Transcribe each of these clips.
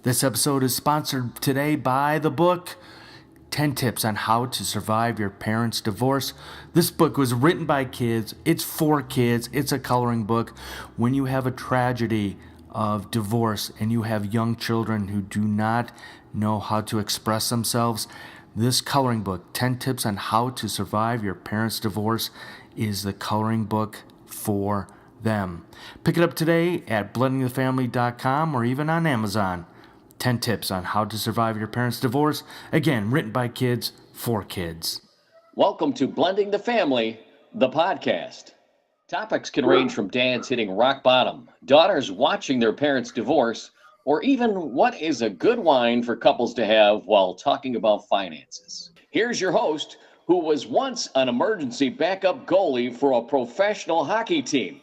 This episode is sponsored today by the book 10 Tips on How to Survive Your Parents' Divorce. This book was written by kids. It's for kids. It's a coloring book. When you have a tragedy of divorce and you have young children who do not know how to express themselves, this coloring book, 10 Tips on How to Survive Your Parents' Divorce, is the coloring book for them. Pick it up today at blendingthefamily.com or even on Amazon. 10 Tips on How to Survive Your Parents' Divorce. Again, written by kids for kids. Welcome to Blending the Family, the podcast. Topics can range from dads hitting rock bottom, daughters watching their parents divorce, or even what is a good wine for couples to have while talking about finances. Here's your host, who was once an emergency backup goalie for a professional hockey team.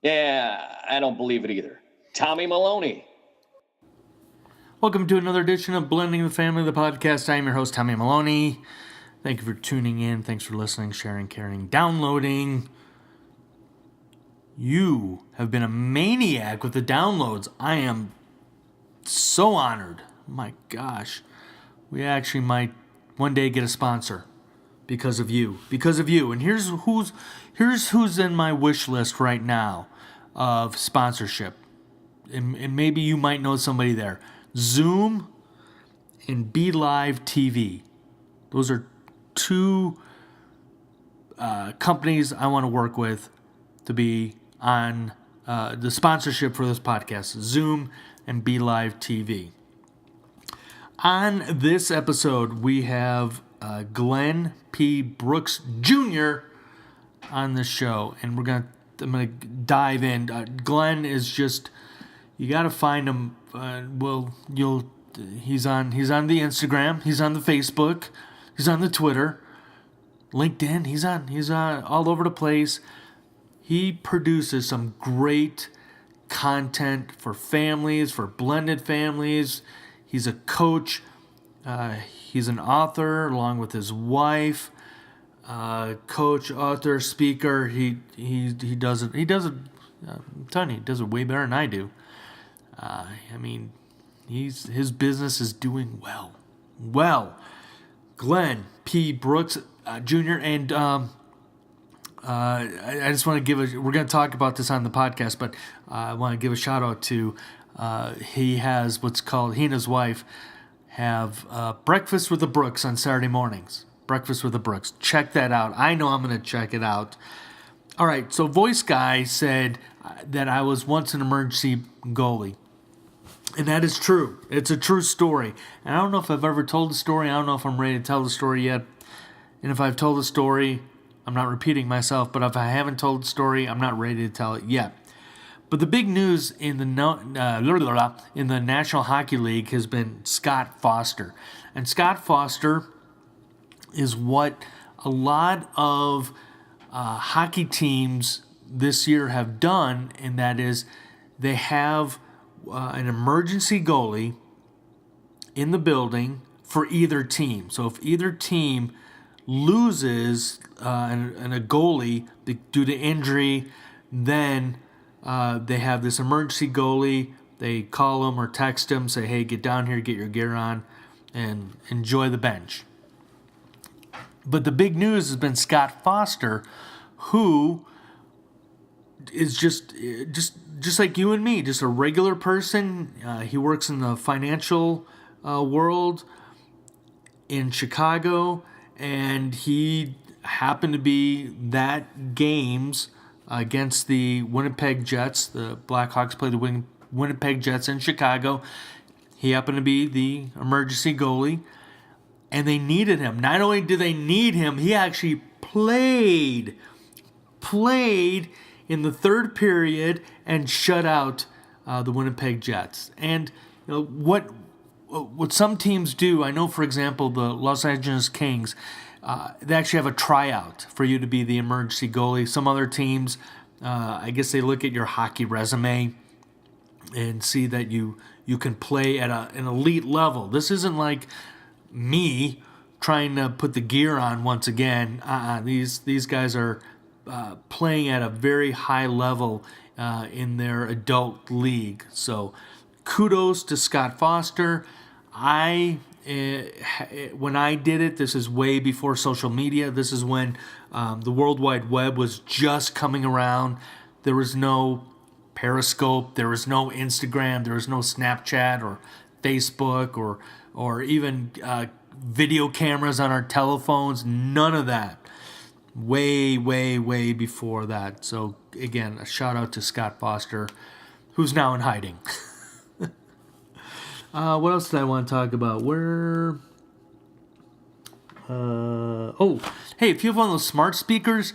Yeah, I don't believe it either. Tommy Maloney. Welcome to another edition of Blending the Family, the podcast. I am your host, Tommy Maloney. Thank you for tuning in. Thanks for listening, sharing, caring, downloading. You have been a maniac with the downloads. I am so honored. My gosh. We actually might one day get a sponsor because of you. Because of you. And here's who's in my wish list right now of sponsorship. And maybe you might know somebody there. Zoom and Be Live TV. Those are two companies I want to work with to be on the sponsorship for this podcast. Zoom and Be Live TV. On this episode, we have Glenn P. Brooks Jr. on the show, and I'm gonna dive in. Glenn is just, you got to find him. He's on the Instagram, he's on the Facebook, he's on the Twitter, LinkedIn. He's on all over the place. He produces some great content for families, for blended families. He's a coach. He's an author along with his wife. Coach, author, speaker. He does it. I'm telling you, he does it way better than I do. His business is doing well. Well, Glenn P. Brooks Jr. and I just want to we're going to talk about this on the podcast, but I want to give a shout out to, he and his wife have Breakfast with the Brooks on Saturday mornings. Breakfast with the Brooks. Check that out. I know I'm going to check it out. All right, so Voice Guy said that I was once an emergency goalie. And that is true. It's a true story. And I don't know if I've ever told the story. I don't know if I'm ready to tell the story yet. And if I've told the story, I'm not repeating myself. But if I haven't told the story, I'm not ready to tell it yet. But the big news in the National Hockey League has been Scott Foster. And Scott Foster is what a lot of hockey teams this year have done. And that is they have an emergency goalie in the building for either team. So if either team loses and a goalie due to injury, then they have this emergency goalie. They call him or text him, say, hey, get down here, get your gear on, and enjoy the bench. But the big news has been Scott Foster, who is just like you and me, just a regular person. He works in the financial world in Chicago, and he happened to be that games against the Winnipeg Jets. The Blackhawks played the Winnipeg Jets in Chicago. He happened to be the emergency goalie, and they needed him. Not only did they need him, he actually played in the third period and shut out the Winnipeg Jets. And what some teams do, I know, for example, the Los Angeles Kings, they actually have a tryout for you to be the emergency goalie. Some other teams, I guess they look at your hockey resume and see that you can play at an elite level. This isn't like me trying to put the gear on once again. These guys are playing at a very high level in their adult league. So kudos to Scott Foster. When I did it, this is way before social media. This is when the World Wide Web was just coming around. There was no Periscope, there was no Instagram, there was no Snapchat or Facebook or even video cameras on our telephones. None of that. Way, way, way before that. So again, a shout out to Scott Foster, who's now in hiding. What else did I want to talk about? Hey, if you have one of those smart speakers,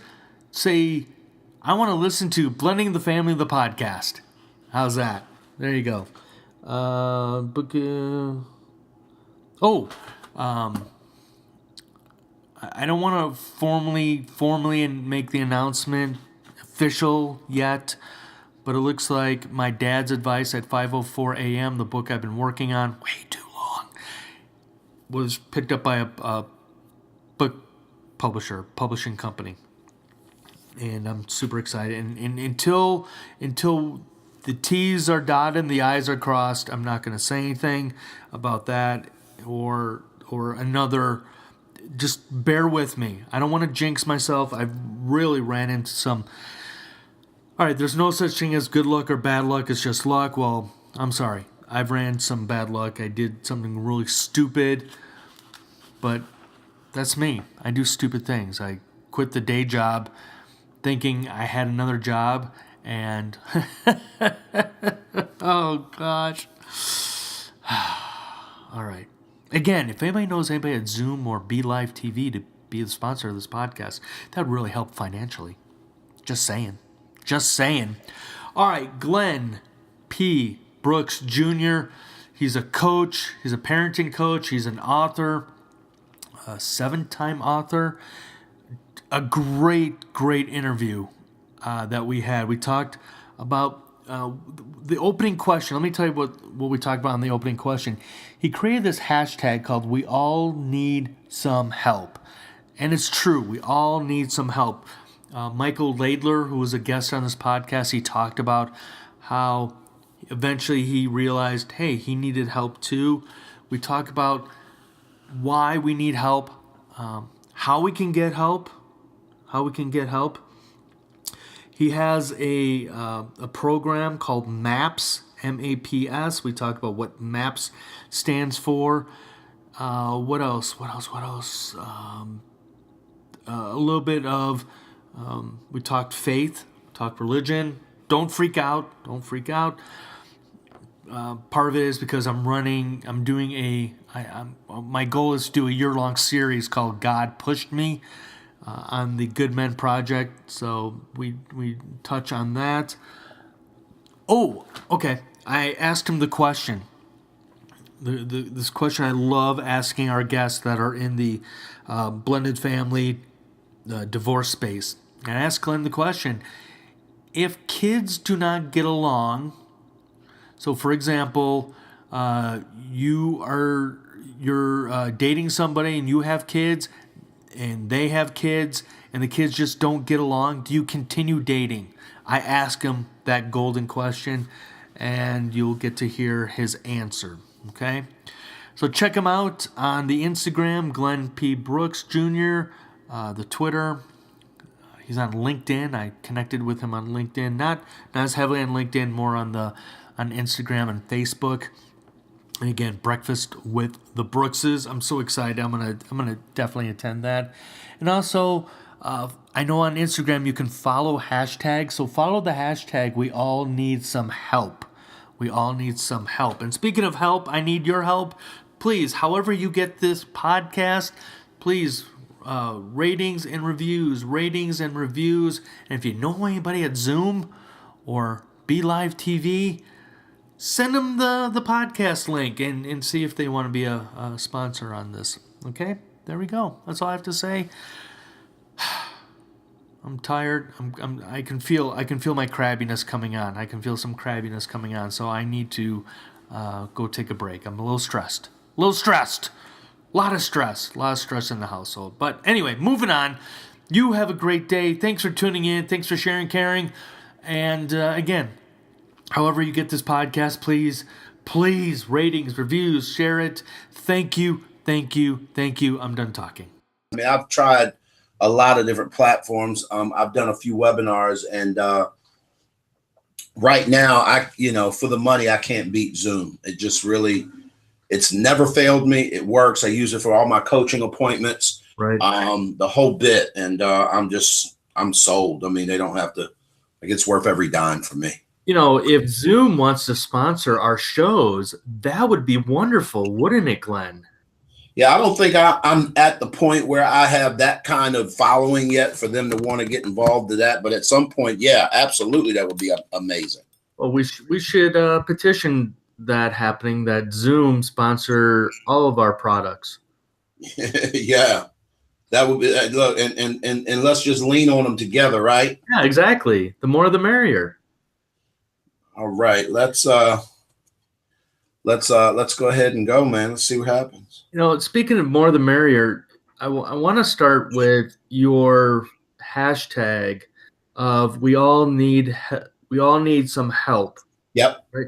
say, I want to listen to Blending the Family, the podcast. How's that? There you go. I don't want to formally and make the announcement official yet, but it looks like My Dad's Advice at 5:04 a.m., the book I've been working on, way too long, was picked up by a book publishing company. And I'm super excited. And until the T's are dotted and the I's are crossed, I'm not going to say anything about that or another. Just bear with me. I don't want to jinx myself. I've really ran into some... All right, there's no such thing as good luck or bad luck. It's just luck. Well, I'm sorry. I've ran some bad luck. I did something really stupid. But that's me. I do stupid things. I quit the day job thinking I had another job. And... oh, gosh. All right. Again, if anybody knows anybody at Zoom or Be Live TV to be the sponsor of this podcast, that would really help financially. Just saying. All right, Glenn P. Brooks Jr. He's a coach. He's a parenting coach. He's an author, a 7-time author. A great interview that we had. We talked about the opening question. Let me tell you what we talked about in the opening question. He created this hashtag called We All Need Some Help. And it's true. We all need some help. Michael Laidler, who was a guest on this podcast, he talked about how eventually he realized, hey, he needed help too. We talk about why we need help, how we can get help, He has a program called MAPS, MAPS. We talk about what MAPS stands for. What else? A little bit of, we talked faith, talked religion. Don't freak out. Part of it is because my goal is to do a year-long series called God Pushed Me on the Good Men Project. So we touch on that. Oh, okay. I asked him the question. This question I love asking our guests that are in the blended family divorce space. And I asked Glenn the question, if kids do not get along, so for example, you're dating somebody and you have kids and they have kids and the kids just don't get along, do you continue dating? I ask him that golden question and you'll get to hear his answer, okay? So check him out on the Instagram, Glenn P. Brooks Jr., the Twitter. He's on LinkedIn. I connected with him on LinkedIn. Not as heavily on LinkedIn, more on Instagram and Facebook. And again, Breakfast with the Brookses. I'm so excited. I'm gonna definitely attend that. And also, I know on Instagram you can follow hashtags. So follow the hashtag. We all need some help. And speaking of help, I need your help. Please, however you get this podcast, please. Ratings and reviews. And if you know anybody at Zoom or Be Live TV, send them the podcast link and see if they want to be a sponsor on this. Okay, there we go. That's all I have to say. I'm tired. I can feel my crabbiness coming on. I can feel some crabbiness coming on. So I need to go take a break. I'm a little stressed. A lot of stress in the household. But anyway, moving on. You have a great day. Thanks for tuning in. Thanks for sharing, caring. And again, however you get this podcast, please Please, ratings, reviews, share it. Thank you, thank you, thank you. I'm done talking. I mean, I've tried a lot of different platforms. I've done a few webinars, and right now, for the money, I can't beat Zoom. It just really, it's never failed me. It works. I use it for all my coaching appointments, right? The whole bit, and I'm sold. I mean, they don't have to. Like, it's worth every dime for me. If Zoom wants to sponsor our shows, that would be wonderful, wouldn't it, Glenn? Yeah, I don't think I'm at the point where I have that kind of following yet for them to want to get involved in that. But at some point, yeah, absolutely, that would be amazing. Well, we should petition that happening, that Zoom sponsor all of our products. Yeah, that would be look, and let's just lean on them together, right? Yeah, exactly. The more, the merrier. All right, let's go ahead and go, man. Let's see what happens. Speaking of more the merrier, I want to start with your hashtag of we all need some help. Yep. Right.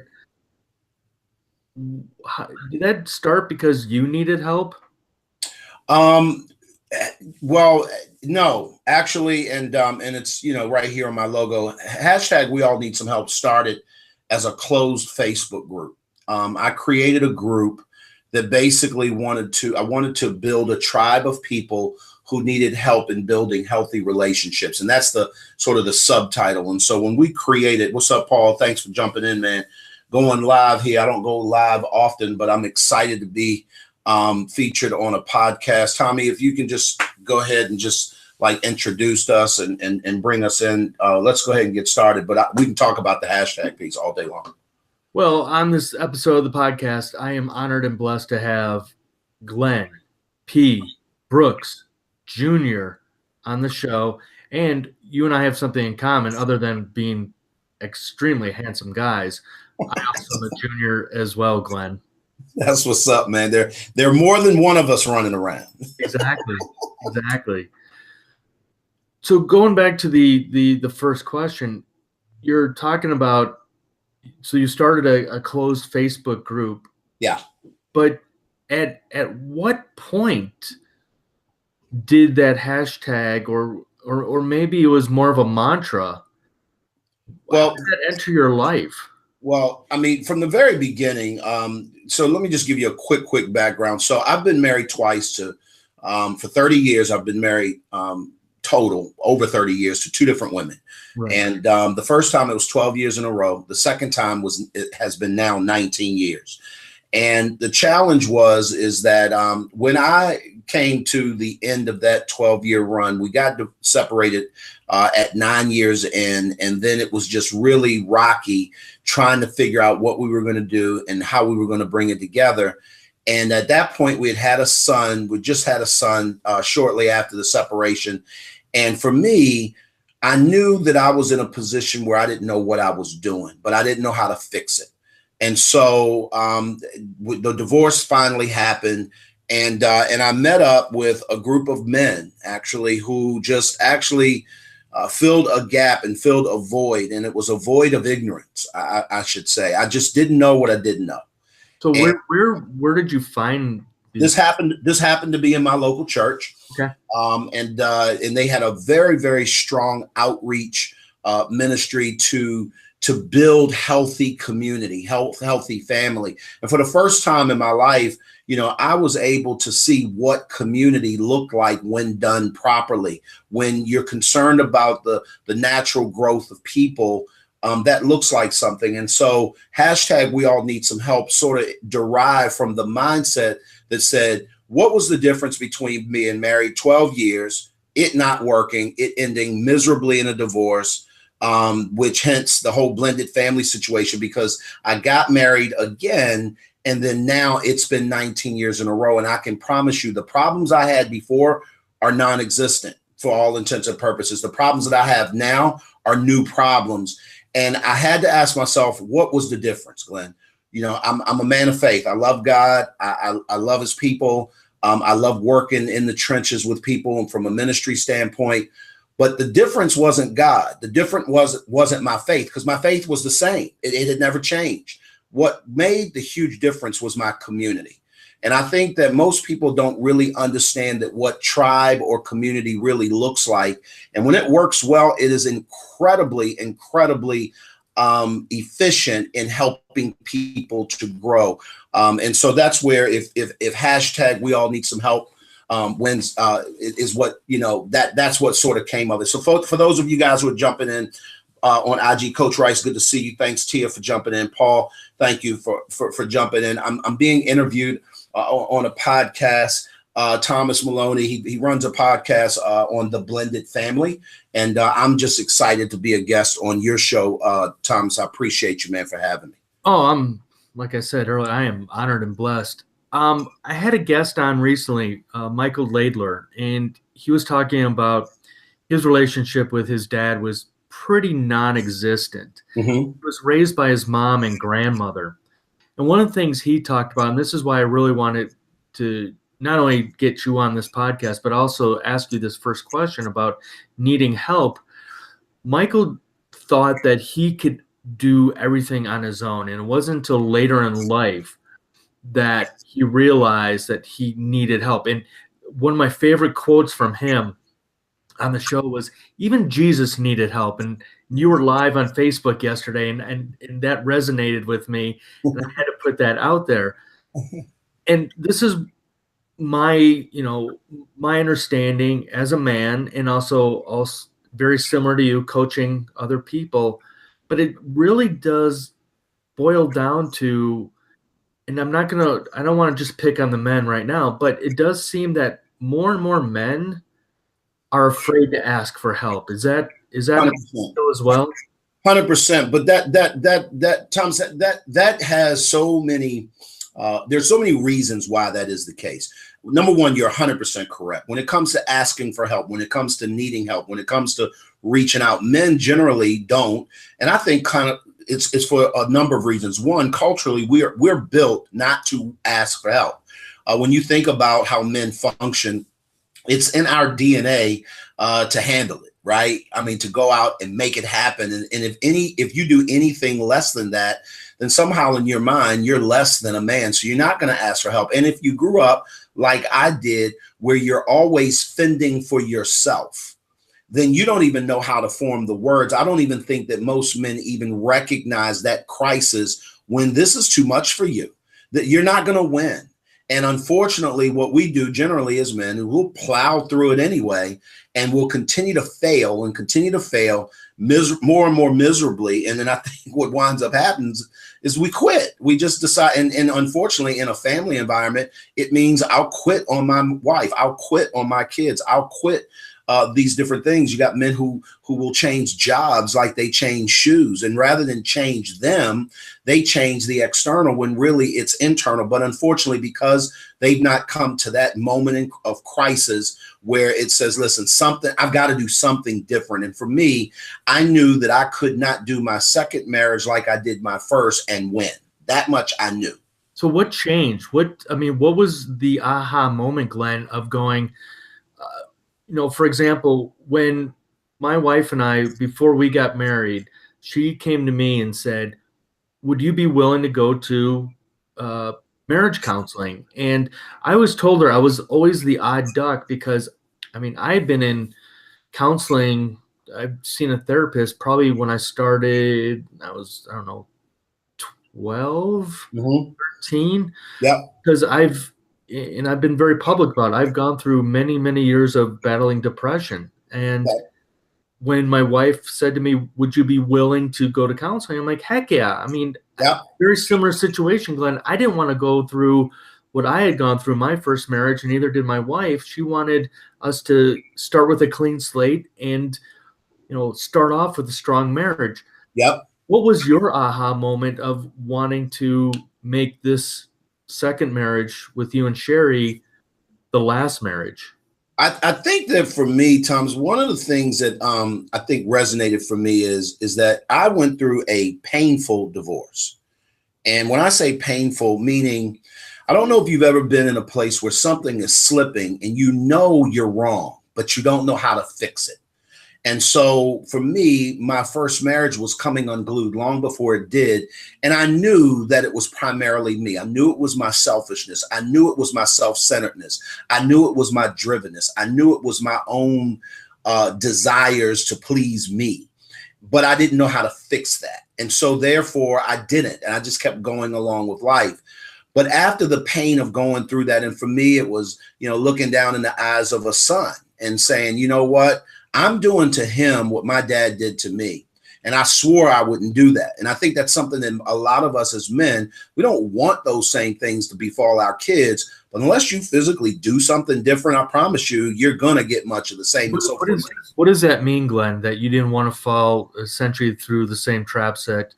Did that start because you needed help? Well, no, actually, and it's right here on my logo. Hashtag we all need some help started as a closed Facebook group. I created a group that basically wanted to build a tribe of people who needed help in building healthy relationships. And that's the sort of the subtitle. And so when we created, what's up, Paul? Thanks for jumping in, man. Going live here. I don't go live often, but I'm excited to be featured on a podcast. Tommy, if you can just go ahead and just introduce us and bring us in. Let's go ahead and get started. But we can talk about the hashtag piece all day long. Well, on this episode of the podcast, I am honored and blessed to have Glenn P. Brooks Jr. on the show. And you and I have something in common other than being extremely handsome guys. I also am a junior as well, Glenn. That's what's up, man. There are more than one of us running around. Exactly. So going back to the first question, you're talking about, so you started a closed Facebook group. Yeah. But at what point did that hashtag or maybe it was more of a mantra? How did that enter your life? Well, I mean, from the very beginning, so let me just give you a quick background. So I've been married twice for 30 years. I've been married total over 30 years to two different women. Right. And the first time it was 12 years in a row. The second time it has been now 19 years. And the challenge is that when I came to the end of that 12-year run, we got separated at 9 years in, and then it was just really rocky trying to figure out what we were going to do and how we were going to bring it together. And at that point, we had a son. We just had a son shortly after the separation. And for me, I knew that I was in a position where I didn't know what I was doing, but I didn't know how to fix it. And so the divorce finally happened. And I met up with a group of men actually who just filled a gap and filled a void. And it was a void of ignorance, I should say. I just didn't know what I didn't know. So where did you find this happened? This happened to be in my local church. Okay. And they had a very, very strong outreach ministry to build healthy community, healthy family. And for the first time in my life, I was able to see what community looked like when done properly. When you're concerned about the natural growth of people, that looks like something. And so hashtag we all need some help sort of derived from the mindset that said, what was the difference between being married 12 years, it not working, it ending miserably in a divorce, which hence the whole blended family situation, because I got married again. And then now it's been 19 years in a row. And I can promise you the problems I had before are non-existent for all intents and purposes. The problems that I have now are new problems. And I had to ask myself, what was the difference, Glenn? I'm a man of faith. I love God. I love his people. I love working in the trenches with people and from a ministry standpoint. But the difference wasn't God. The difference wasn't my faith, because my faith was the same. It had never changed. what made the huge difference was my community. And I think that most people don't really understand that what tribe or community really looks like. And when it works well, it is incredibly efficient in helping people to grow. And so that's where if hashtag we all need some help wins is what, that's what sort of came of it. So for those of you guys who are jumping in on IG, Coach Rice, good to see you. Thanks, Tia, for jumping in. Paul, thank you for jumping in. I'm being interviewed on a podcast. Thomas Maloney, he runs a podcast on the Blended Family, and I'm just excited to be a guest on your show, Thomas. I appreciate you, man, for having me. Oh, like I said earlier, I am honored and blessed. I had a guest on recently, Michael Laidler, and he was talking about his relationship with his dad was pretty non-existent. Mm-hmm. He was raised by his mom and grandmother. And one of the things he talked about, and this is why I really wanted to not only get you on this podcast, but also ask you this first question about needing help. Michael thought that he could do everything on his own. And it wasn't until later in life that he realized that he needed help. And one of my favorite quotes from him on the show was, even Jesus needed help. And you were live on Facebook yesterday, and that resonated with me. And I had to put that out there. And this is my understanding as a man, and also very similar to you, coaching other people. But it really does boil down to, and I don't want to just pick on the men right now, but it does seem that more and more men are afraid to ask for help. Is that as well? 100%. But that Tom said that has so many. There's so many reasons why that is the case. Number one, you're 100% correct. When it comes to asking for help, when it comes to needing help, when it comes to reaching out, men generally don't. And I think it's for a number of reasons. One, culturally, we're built not to ask for help. When you think about how men function, it's in our DNA to handle it, right? I mean, to go out and make it happen. And if you do anything less than that, then somehow in your mind, you're less than a man. So you're not going to ask for help. And if you grew up like I did, where you're always fending for yourself, then you don't even know how to form the words. I don't even think that most men even recognize that crisis when this is too much for you, that you're not going to win. And unfortunately, what we do generally as men, we'll plow through it anyway, and we'll continue to fail more and more miserably. And then I think what winds up happens is we quit. We just decide. And unfortunately, in a family environment, it means I'll quit on my wife. I'll quit on my kids. I'll quit these different things. You got men who will change jobs like they change shoes. And rather than change them, they change the external when really it's internal. But unfortunately, because they've not come to that moment of crisis where it says, listen, I've got to do something different. And for me, I knew that I could not do my second marriage like I did my first and win. That much I knew. So what changed? What was the aha moment, Glenn, of going, for example, when my wife and I, before we got married, she came to me and said, would you be willing to go to marriage counseling? And I was told her I was always the odd duck because, I've been in counseling. I've seen a therapist probably when I started, I was, 12, 13. Yeah. Because I've been very public about it. I've gone through many, many years of battling depression. And when my wife said to me, would you be willing to go to counseling? I'm like, heck yeah. Very similar situation, Glenn. I didn't want to go through what I had gone through my first marriage, and neither did my wife. She wanted us to start with a clean slate and, start off with a strong marriage. Yep. What was your aha moment of wanting to make this second marriage with you and Sheri the last marriage? I think that for me, Thomas, one of the things that I think resonated for me is that I went through a painful divorce. And when I say painful, meaning, I don't know if you've ever been in a place where something is slipping and you know you're wrong, but you don't know how to fix it. And so for me, my first marriage was coming unglued long before it did. And I knew that it was primarily me. I knew it was my selfishness. I knew it was my self-centeredness. I knew it was my drivenness. I knew it was my own desires to please me. But I didn't know how to fix that. And so therefore I didn't. And I just kept going along with life. But after the pain of going through that, and for me, it was, looking down in the eyes of a son and saying, you know what, I'm doing to him what my dad did to me. And I swore I wouldn't do that. And I think that's something that a lot of us as men, we don't want those same things to befall our kids. But unless you physically do something different, I promise you, you're going to get much of the same. What does that mean, Glenn, that you didn't want to fall essentially through the same traps that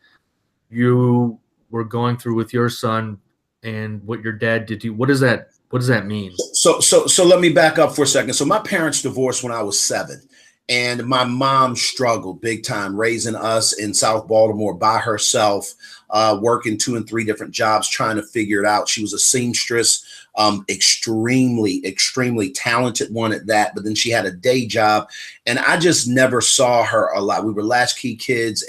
you were going through with your son and what your dad did to you? What does that mean? So let me back up for a second. So my parents divorced when I was 7. And my mom struggled big time raising us in South Baltimore by herself, working 2 and 3 different jobs, trying to figure it out. She was a seamstress, extremely, extremely talented one at that. But then she had a day job, and I just never saw her a lot. We were latchkey kids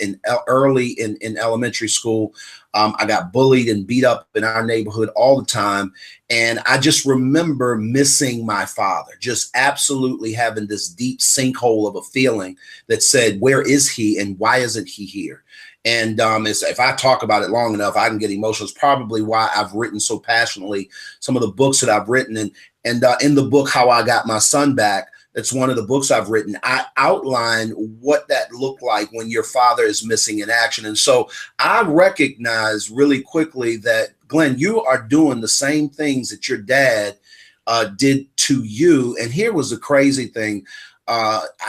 early in elementary school. I got bullied and beat up in our neighborhood all the time. And I just remember missing my father, just absolutely having this deep sinkhole of a feeling that said, where is he and why isn't he here? And if I talk about it long enough, I can get emotional. It's probably why I've written so passionately some of the books that I've written. And in the book, How I Got My Son Back, that's one of the books I've written. I outline what that looked like when your father is missing in action. And so I recognize really quickly that, Glenn, you are doing the same things that your dad did to you. And here was the crazy thing. I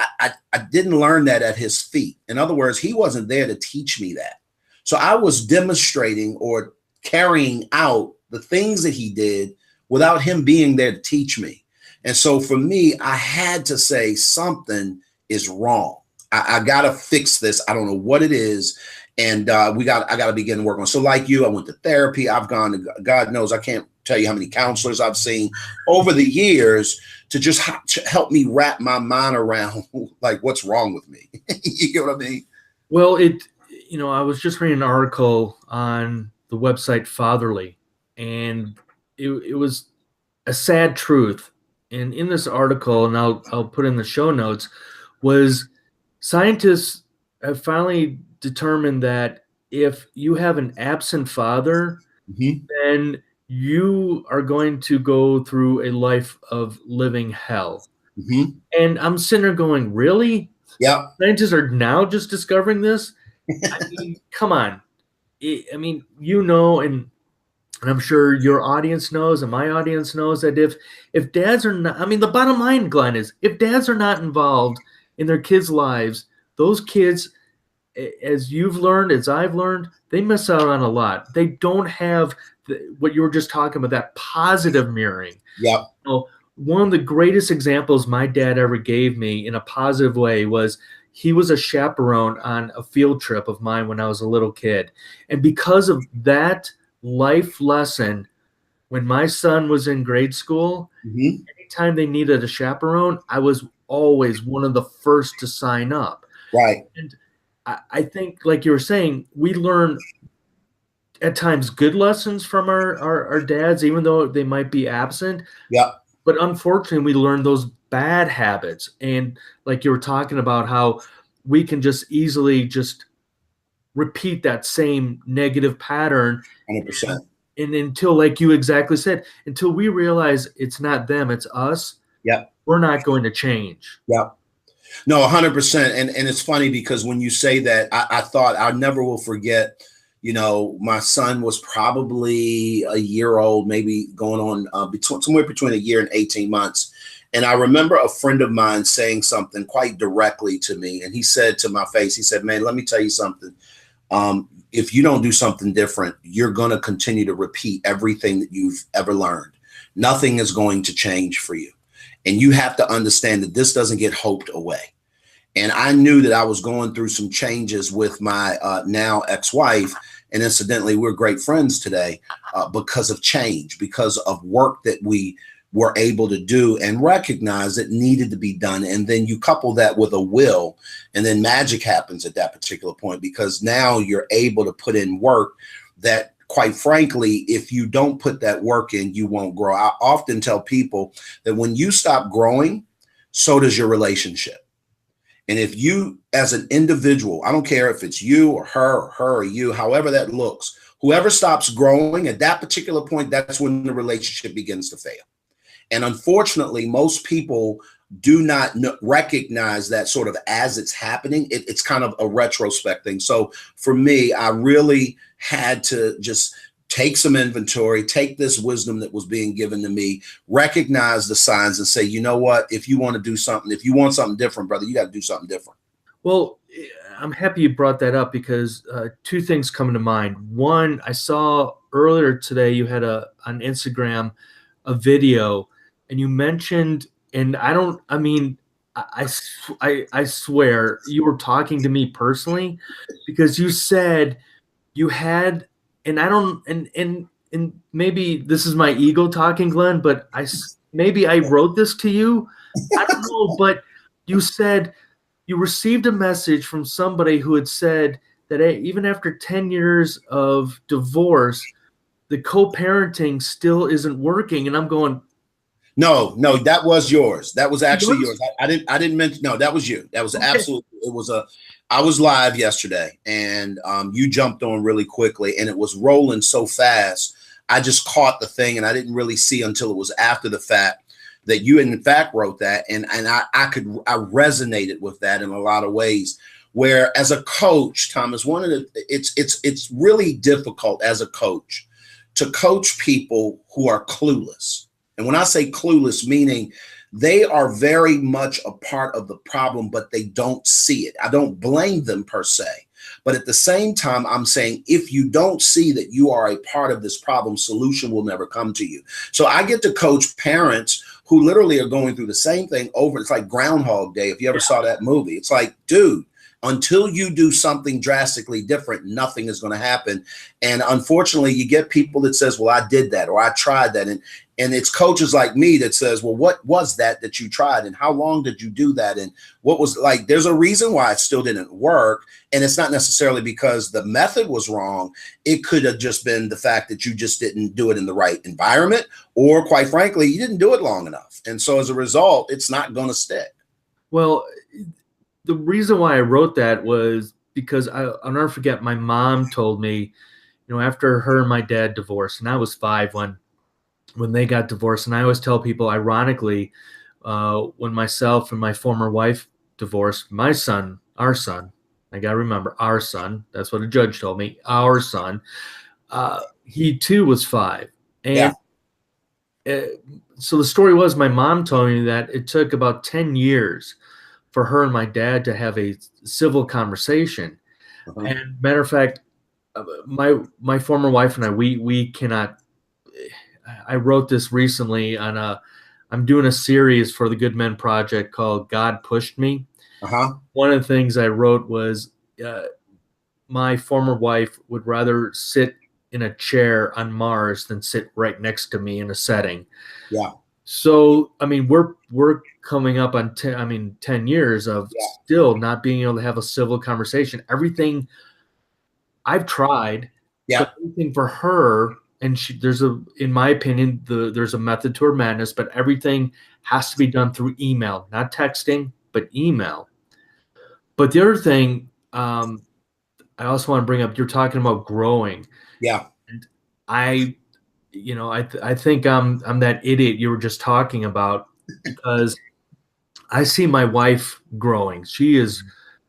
didn't learn that at his feet. In other words, he wasn't there to teach me that. So I was demonstrating or carrying out the things that he did without him being there to teach me. And so for me, I had to say something is wrong. I got to fix this. I don't know what it is. And I got to begin to work on it. So like you, I went to therapy. I've gone to, God knows, I can't tell you how many counselors I've seen over the years to just help me wrap my mind around like what's wrong with me. You get what I mean? Well, I was just reading an article on the website Fatherly, and it was a sad truth. And in this article, and I'll put in the show notes, was scientists have finally determined that if you have an absent father, then you are going to go through a life of living hell. And I'm sitting there going, really? Yeah. Scientists are now just discovering this? I mean, come on. And I'm sure your audience knows and my audience knows that if dads are not, the bottom line, Glenn, is if dads are not involved in their kids' lives, those kids, as you've learned, as I've learned, they miss out on a lot. They don't have what you were just talking about, that positive mirroring. Yeah. One of the greatest examples my dad ever gave me in a positive way was he was a chaperone on a field trip of mine when I was a little kid. And because of that life lesson, when my son was in grade school, anytime they needed a chaperone, I was always one of the first to sign up. Right. And I think, like you were saying, we learn at times good lessons from our dads, even though they might be absent. Yeah. But unfortunately, we learn those bad habits. And like you were talking about, how we can just easily just repeat that same negative pattern. 100%. And until, like you exactly said, until we realize it's not them, it's us, we're not going to change. Yeah. No, 100%. And it's funny because when you say that, I thought I never will forget, my son was probably a year old, maybe going on somewhere between a year and 18 months. And I remember a friend of mine saying something quite directly to me. And he said to my face, he said, man, let me tell you something. If you don't do something different, you're going to continue to repeat everything that you've ever learned. Nothing is going to change for you. And you have to understand that this doesn't get hoped away. And I knew that I was going through some changes with my now ex-wife. And incidentally, we're great friends today because of change, because of work that we were able to do and recognize it needed to be done. And then you couple that with a will, and then magic happens at that particular point, because now you're able to put in work that, quite frankly, if you don't put that work in, you won't grow. I often tell people that when you stop growing, so does your relationship. And if you, as an individual, I don't care if it's you or her or you, however that looks, whoever stops growing at that particular point, that's when the relationship begins to fail. And unfortunately, most people do not recognize that sort of as it's happening. It's kind of a retrospect thing. So for me, I really had to just take some inventory, take this wisdom that was being given to me, recognize the signs, and say, you know what, if you want to do something, if you want something different, brother, you got to do something different. Well, I'm happy you brought that up, because two things come to mind. One, I saw earlier today you had on Instagram a video, and you mentioned, and I swear you were talking to me personally, because you said you had, and I don't, and maybe this is my ego talking, Glenn, but maybe I wrote this to you. I don't know, but you said you received a message from somebody who had said that even after 10 years of divorce, the co-parenting still isn't working. And I'm going, No, that was yours. That was actually yours. I didn't mention. No, that was you. That was absolutely. I was live yesterday, and you jumped on really quickly, and it was rolling so fast. I just caught the thing, and I didn't really see until it was after the fact that you in fact wrote that, and I resonated with that in a lot of ways. Where as a coach, Thomas, it's really difficult as a coach to coach people who are clueless. And when I say clueless, meaning they are very much a part of the problem, but they don't see it. I don't blame them per se. But at the same time, I'm saying if you don't see that you are a part of this problem, solution will never come to you. So I get to coach parents who literally are going through the same thing over. It's like Groundhog Day. If you ever saw that movie, it's like, dude, until you do something drastically different, nothing is going to happen. And unfortunately, you get people that says, well, I did that, or I tried that. And it's coaches like me that says, well, what was that you tried? And how long did you do that? And what was, like, there's a reason why it still didn't work. And it's not necessarily because the method was wrong. It could have just been the fact that you just didn't do it in the right environment, or quite frankly, you didn't do it long enough. And so as a result, it's not going to stick. Well, the reason why I wrote that was because I'll never forget, my mom told me, after her and my dad divorced, and I was 5 when they got divorced. And I always tell people, ironically, when myself and my former wife divorced, our son, I got to remember, our son, that's what a judge told me, our son, he too was 5. And so the story was, my mom told me that it took about 10 years for her and my dad to have a civil conversation. Uh-huh. And matter of fact, my former wife and I, we cannot. I wrote this recently I'm doing a series for the Good Men Project called God Pushed Me. Uh-huh. One of the things I wrote was my former wife would rather sit in a chair on Mars than sit right next to me in a setting. Yeah. So, we're coming up on 10 years of still not being able to have a civil conversation. Everything I've tried, but everything for her, and in my opinion, there's a method to her madness, but everything has to be done through email, not texting, but email. But the other thing, I also want to bring up, you're talking about growing. Yeah. And I think I'm that idiot you were just talking about, because I see my wife growing. She has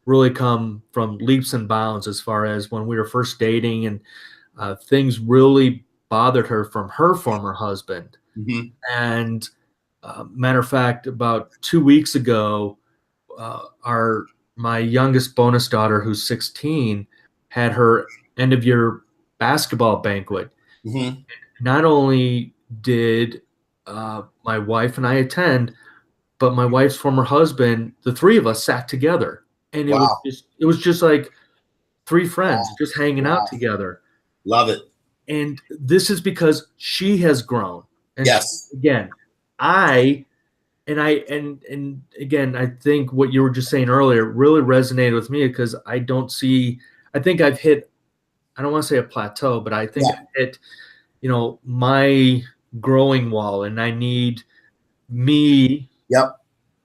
really come from leaps and bounds as far as when we were first dating, and things really bothered her from her former husband. Mm-hmm. And matter of fact, about 2 weeks ago, my youngest bonus daughter, who's 16, had her end of year basketball banquet. Mm-hmm. Not only did my wife and I attend, but my wife's former husband, the three of us sat together, and it was just like 3 friends just hanging out together. Love it. And this is because she has grown. And again, And again, I think what you were just saying earlier really resonated with me, because I think I've hit, I don't want to say a plateau, but I think I've hit, my growing wall, and I need me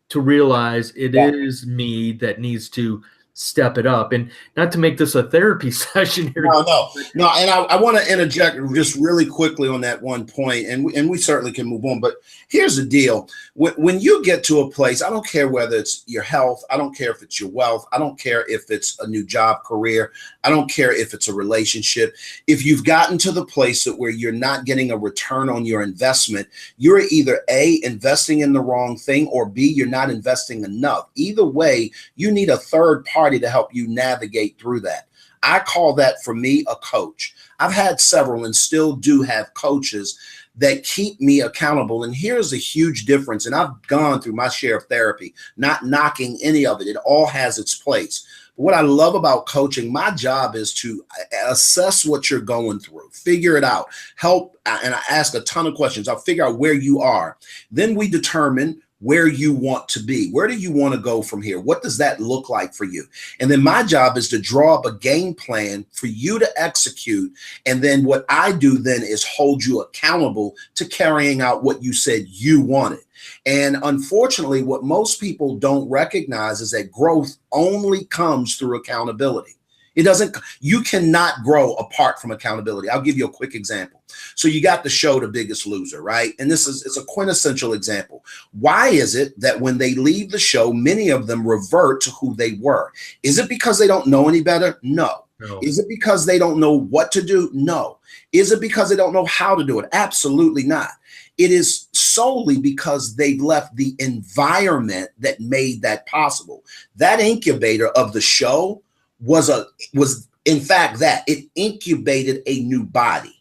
to realize it is me that needs to step it up. And not to make this a therapy session here. No. And I want to interject just really quickly on that one point, and we certainly can move on. But here's the deal. When you get to a place, I don't care whether it's your health, I don't care if it's your wealth, I don't care if it's a new job, career, I don't care if it's a relationship. If you've gotten to the place that where you're not getting a return on your investment, you're either A, investing in the wrong thing, or B, you're not investing enough. Either way, you need a third party to help you navigate through that. I call that, for me, a coach. I've had several and still do have coaches that keep me accountable. And here's a huge difference. And I've gone through my share of therapy, not knocking any of it. It all has its place. But what I love about coaching, my job is to assess what you're going through, figure it out, help. And I ask a ton of questions. I'll figure out where you are. Then we determine where you want to be. Where do you want to go from here? What does that look like for you? And then my job is to draw up a game plan for you to execute. And then what I do then is hold you accountable to carrying out what you said you wanted. And unfortunately, what most people don't recognize is that growth only comes through accountability. You cannot grow apart from accountability. I'll give you a quick example. So you got the show, The Biggest Loser, right? And it's a quintessential example. Why is it that when they leave the show, many of them revert to who they were? Is it because they don't know any better? No. Is it because they don't know what to do? No. Is it because they don't know how to do it? Absolutely not. It is solely because they've left the environment that made that possible. That incubator of the show was in fact that it incubated a new body.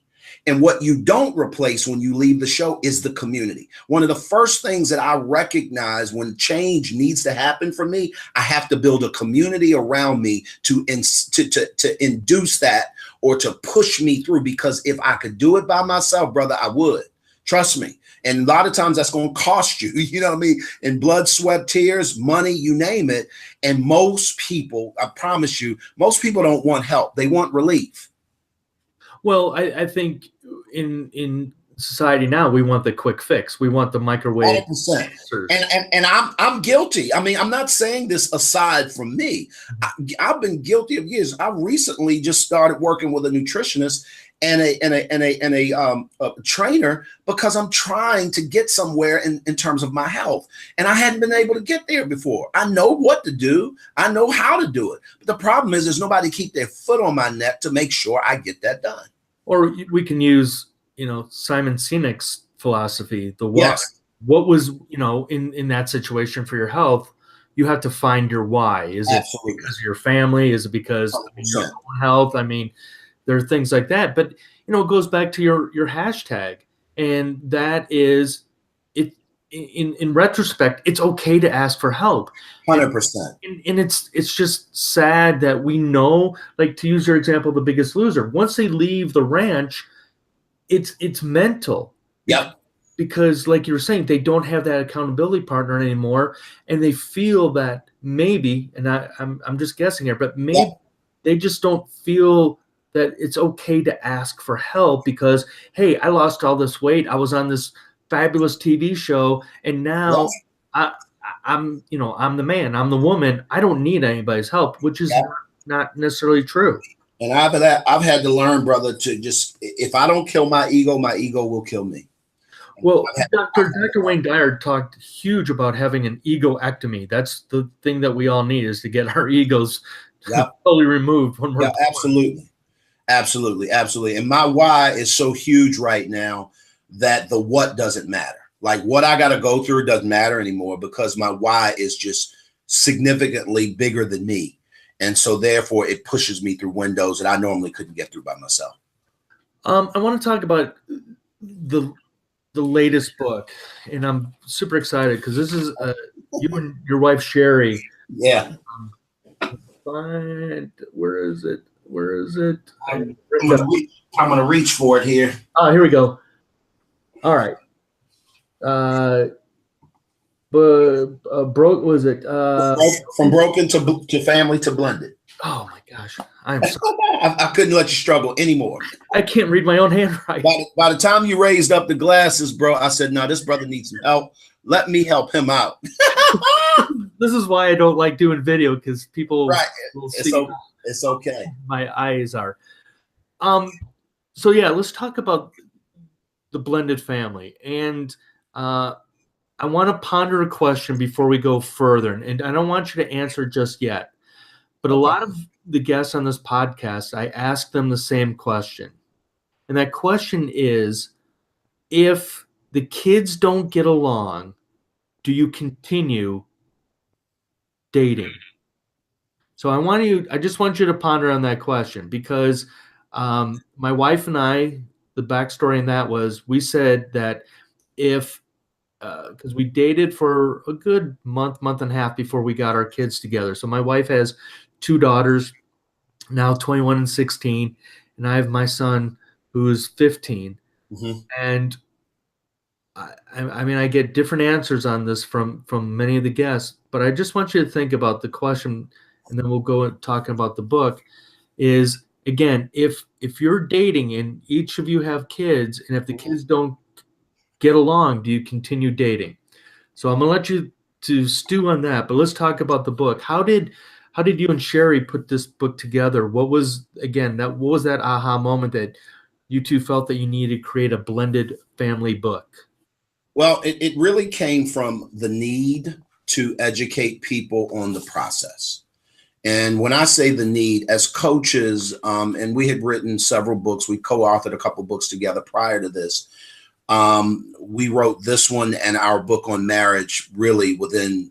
And what you don't replace when you leave the show is the community. One of the first things that I recognize when change needs to happen for me, I have to build a community around me to induce that, or to push me through. Because if I could do it by myself, brother, I would. Trust me. And a lot of times that's going to cost you, you know what I mean? In blood, sweat, tears, money, you name it. And most people, I promise you, most people don't want help. They want relief. Well, I think in society now, we want the quick fix. We want the microwave. 100%. And I'm guilty. I mean, I'm not saying this aside from me. I've been guilty of years. I recently just started working with a nutritionist and a trainer, because I'm trying to get somewhere in terms of my health. And I hadn't been able to get there before. I know what to do. I know how to do it. But the problem is there's nobody to keep their foot on my neck to make sure I get that done. Or we can use, Simon Sinek's philosophy, the why. Yes. What was, in that situation for your health, you have to find your why. Is Absolutely. It because of your family? Is it because of your own health? I mean, there are things like that. But, it goes back to your hashtag. And that is, in retrospect, it's okay to ask for help. 100%. And it's just sad that we know, like, to use your example, The Biggest Loser, once they leave the ranch, it's mental. Yep. Because, like you were saying, they don't have that accountability partner anymore, and they feel that maybe, and I'm just guessing here, but maybe they just don't feel that it's okay to ask for help because, hey, I lost all this weight. I was on this fabulous TV show, and now I'm the man, I'm the woman. I don't need anybody's help, which is not necessarily true. And I've had to learn, brother, to just, if I don't kill my ego will kill me. Well, Dr. Wayne Dyer talked huge about having an egoectomy. That's the thing that we all need, is to get our egos totally removed when we're Absolutely. And my why is so huge right now that the what doesn't matter. Like, what I got to go through doesn't matter anymore, because my why is just significantly bigger than me. And so therefore it pushes me through windows that I normally couldn't get through by myself. I want to talk about the latest book, and I'm super excited because this is you and your wife, Sheri. Yeah. Where is it? I'm going to reach for it here. Oh, here we go. All right. broke was it From broken to family to blended. Oh my gosh, I'm sorry. I couldn't let you struggle anymore. I can't read my own handwriting. By the time you raised up the glasses, bro, I said, no, this brother needs some help. Let me help him out. This is why I don't like doing video, because people will see it's okay. My eyes are. So yeah, let's talk about the blended family. And I want to ponder a question before we go further. And I don't want you to answer just yet. But a lot of the guests on this podcast, I ask them the same question. And that question is, if the kids don't get along, do you continue dating? So I just want you to ponder on that question, because my wife and I, the backstory in that was, we said that if, because we dated for a good month and a half before we got our kids together. So my wife has 2 daughters, now 21 and 16, and I have my son who's 15. Mm-hmm. And I mean, I get different answers on this from many of the guests, but I just want you to think about the question, and then we'll go talking about the book. Is, again, if you're dating and each of you have kids, and if the kids don't get along, do you continue dating? So I'm gonna let you to stew on that, but let's talk about the book. How did you and Sheri put this book together? What was that aha moment that you two felt that you needed to create a blended family book? Well, it really came from the need to educate people on the process. And when I say the need, as coaches, and we had written several books, we co-authored a couple books together prior to this. We wrote this one and our book on marriage really within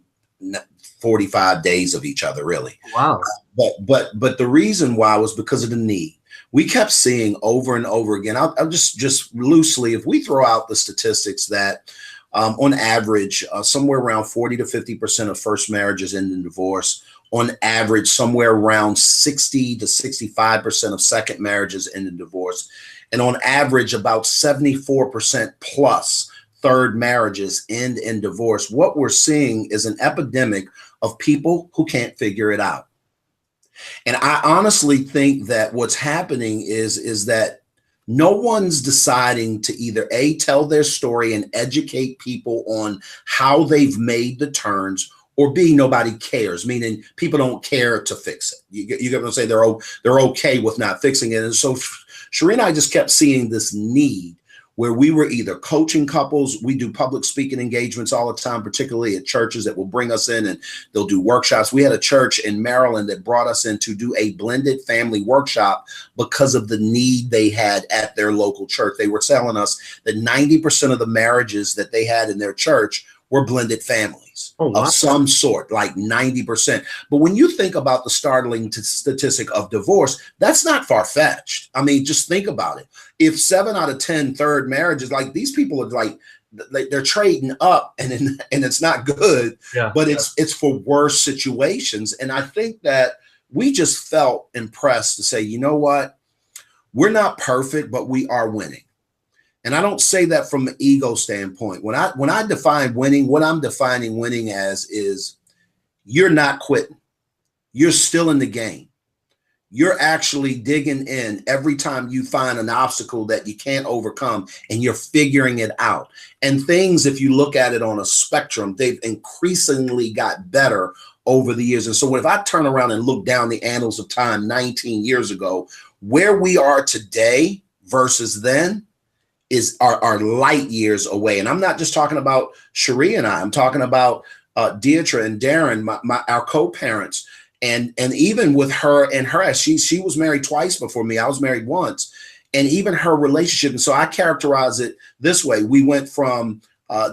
45 days of each other, really. Wow. But the reason why was because of the need. We kept seeing over and over again. I'll just loosely, if we throw out the statistics that on average, somewhere around 40 to 50% of first marriages end in divorce. On average, somewhere around 60 to 65% of second marriages end in divorce. And on average, about 74% plus third marriages end in divorce. What we're seeing is an epidemic of people who can't figure it out. And I honestly think that what's happening is that no one's deciding to either A, tell their story and educate people on how they've made the turns, or B, nobody cares, meaning people don't care to fix it. You get what I'm saying? They're okay with not fixing it. And so Sheri and I just kept seeing this need where we were either coaching couples. We do public speaking engagements all the time, particularly at churches that will bring us in and they'll do workshops. We had a church in Maryland that brought us in to do a blended family workshop because of the need they had at their local church. They were telling us that 90% of the marriages that they had in their church were blended families of some sort, like 90%. But when you think about the startling statistic of divorce, that's not far-fetched. I mean, just think about it. If 7 out of 10 third marriages, like these people are like they're trading up, and it's not good, but it's for worse situations. And I think that we just felt impressed to say, you know what, we're not perfect, but we are winning. And I don't say that from an ego standpoint. When I define winning, what I'm defining winning as is you're not quitting. You're still in the game. You're actually digging in every time you find an obstacle that you can't overcome, and you're figuring it out. And things, if you look at it on a spectrum, they've increasingly got better over the years. And so if I turn around and look down the annals of time 19 years ago, where we are today versus then, are light years away. And I'm not just talking about Sheri and I'm talking about Deidre and Darren, our co-parents, and even with her and her, she was married twice before me. I was married once, and even her relationship. And so I characterize it this way. We went from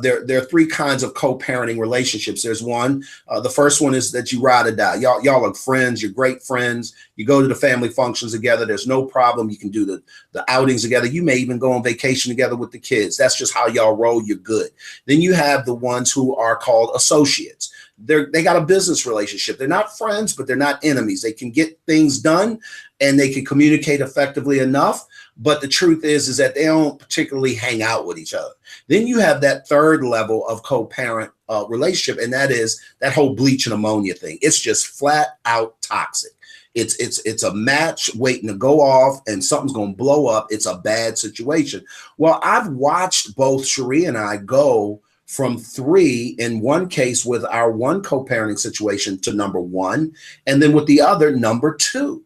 there are 3 kinds of co-parenting relationships. There's one, the first one is that you ride or die. Y'all are friends. You're great friends. You go to the family functions together. There's no problem. You can do the outings together. You may even go on vacation together with the kids. That's just how y'all roll. You're good. Then you have the ones who are called associates. They got a business relationship. They're not friends, but they're not enemies. They can get things done and they can communicate effectively enough. but the truth is that they don't particularly hang out with each other. Then you have that third level of co-parent relationship, and that is that whole bleach and ammonia thing. It's just flat out toxic. It's a match waiting to go off, and something's going to blow up. It's a bad situation. Well, I've watched both Sheri and I go from 3 in one case with our one co-parenting situation to number 1, and then with the other, number 2.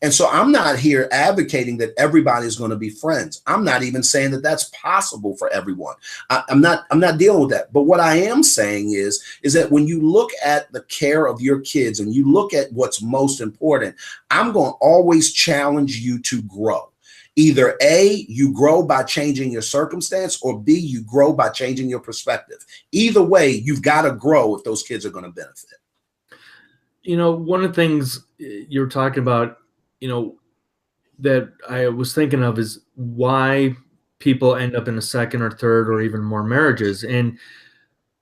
And so I'm not here advocating that everybody's going to be friends. I'm not even saying that that's possible for everyone. I'm not dealing with that. But what I am saying is that when you look at the care of your kids and you look at what's most important, I'm going to always challenge you to grow. Either A, you grow by changing your circumstance, or B, you grow by changing your perspective. Either way, you've got to grow if those kids are going to benefit. You know, one of the things you're talking about, that I was thinking of is why people end up in a second or third or even more marriages. And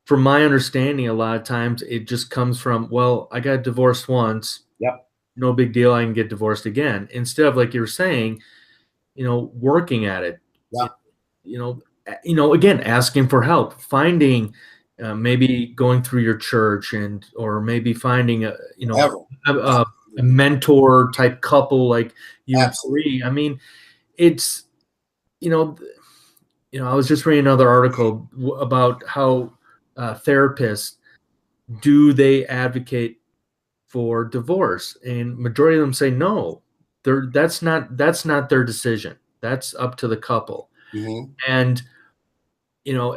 from my understanding, a lot of times it just comes from, well, I got divorced once. Yep. No big deal. I can get divorced again. Instead of, like you were saying, working at it, again, asking for help, finding, maybe going through your church or maybe finding a mentor type couple like you and Sheri. I mean, it's, I was just reading another article about how therapists, do they advocate for divorce? And majority of them say no. That's not their decision. That's up to the couple. Mm-hmm. And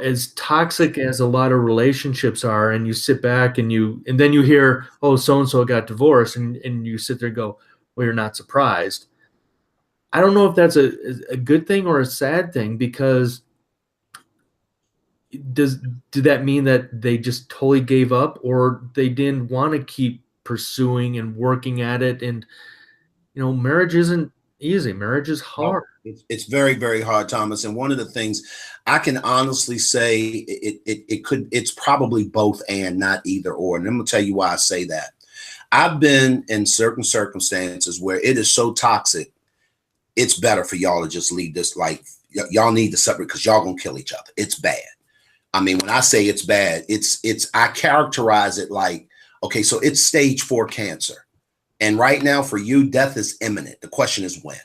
as toxic as a lot of relationships are, and you sit back and then you hear, oh, so-and-so got divorced, and you sit there and go, well, you're not surprised. I don't know if that's a good thing or a sad thing, because did that mean that they just totally gave up, or they didn't want to keep pursuing and working at it? And, marriage isn't easy. Marriage is hard. It's very, very hard, Thomas. And one of the things I can honestly say, it's probably both and, not either or. And I'm going to tell you why I say that. I've been in certain circumstances where it is so toxic, it's better for y'all to just leave this life. Y'all need to separate, because y'all going to kill each other. It's bad. I mean, when I say it's bad, I characterize it like, okay, so it's stage 4 cancer. And right now for you, death is imminent. The question is when.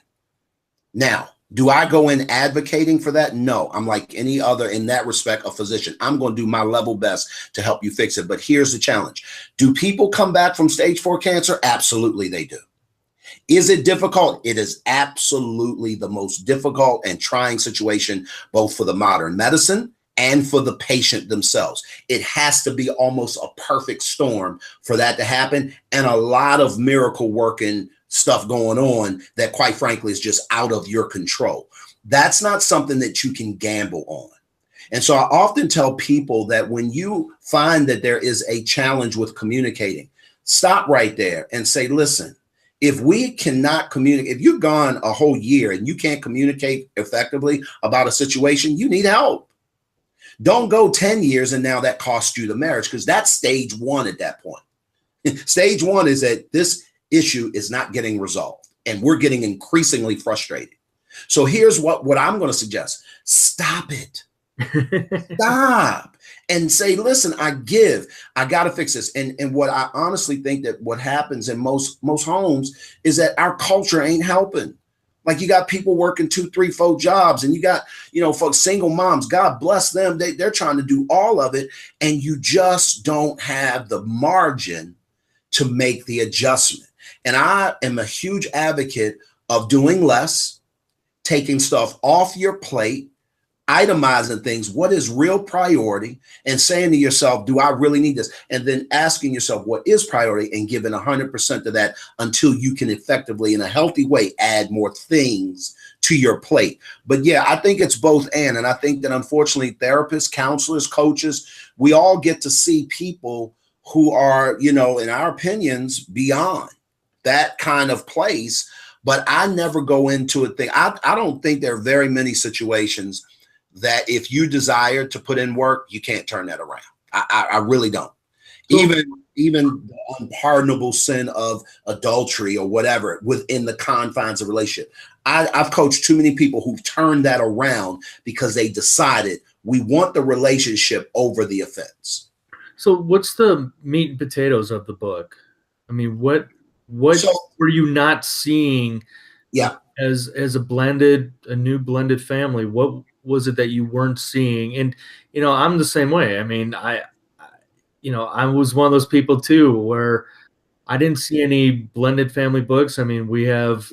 Now, do I go in advocating for that? No, I'm like any other, in that respect, a physician. I'm going to do my level best to help you fix it. But here's the challenge. Do people come back from stage 4 cancer? Absolutely, they do. Is it difficult? It is absolutely the most difficult and trying situation, both for the modern medicine and for the patient themselves. It has to be almost a perfect storm for that to happen, and a lot of miracle working stuff going on that, quite frankly, is just out of your control. That's not something that you can gamble on. And so I often tell people that when you find that there is a challenge with communicating, stop right there and say, listen, if we cannot communicate, if you've gone a whole year and you can't communicate effectively about a situation, you need help. Don't go 10 years and now that costs you the marriage, because that's stage 1 at that point. Stage 1 is that this issue is not getting resolved, and we're getting increasingly frustrated. So here's what I'm going to suggest. Stop it. Stop and say, listen, I got to fix this. And what I honestly think that what happens in most homes is that our culture ain't helping. Like, you got people working 2, 3, 4 jobs, and you got, folks, single moms, God bless them. They're trying to do all of it. And you just don't have the margin to make the adjustment. And I am a huge advocate of doing less, taking stuff off your plate, itemizing things, what is real priority, and saying to yourself, do I really need this? And then asking yourself what is priority, and giving 100% to that until you can effectively, in a healthy way, add more things to your plate. But yeah, I think it's both and I think that, unfortunately, therapists, counselors, coaches, we all get to see people who are, in our opinions, beyond that kind of place. But I never go into a thing. I don't think there are very many situations that if you desire to put in work, you can't turn that around. I really don't. Even the unpardonable sin of adultery or whatever within the confines of relationship, I've coached too many people who've turned that around because they decided we want the relationship over the offense. So what's the meat and potatoes of the book? I mean, what So, were you not seeing yeah, as a new blended family? What was it that you weren't seeing? And, I'm the same way. I mean, I was one of those people too, where I didn't see any blended family books. I mean, we have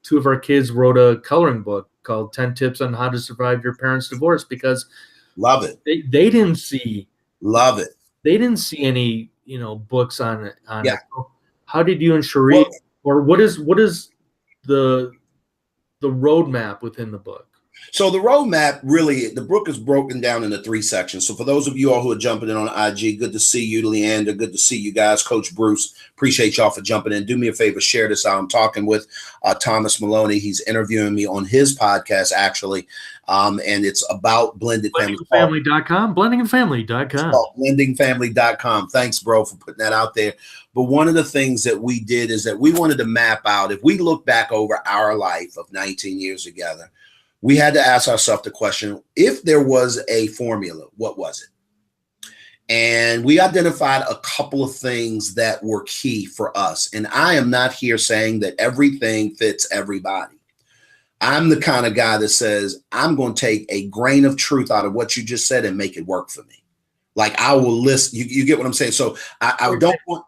two of our kids wrote a coloring book called 10 Tips on How to Survive Your Parents' Divorce, because love it. they didn't see Love it. they didn't see any, books on it. Yeah. So how did you and Sheri, or what is the roadmap within the book? So the roadmap, really, the book is broken down into 3 sections. So for those of you all who are jumping in on IG, good to see you, Leander. Good to see you guys. Coach Bruce, appreciate y'all for jumping in. Do me a favor, share this out. I'm talking with Thomas Maloney. He's interviewing me on his podcast, actually, and it's about blended families. Blendingandfamily.com. Blendingandfamily.com. Blendingfamily.com. Thanks, bro, for putting that out there. But one of the things that we did is that we wanted to map out, if we look back over our life of 19 years together, we had to ask ourselves the question, if there was a formula, what was it? And we identified a couple of things that were key for us. And I am not here saying that everything fits everybody. I'm the kind of guy that says, I'm going to take a grain of truth out of what you just said and make it work for me. Like, I will listen. You get what I'm saying? So I don't want,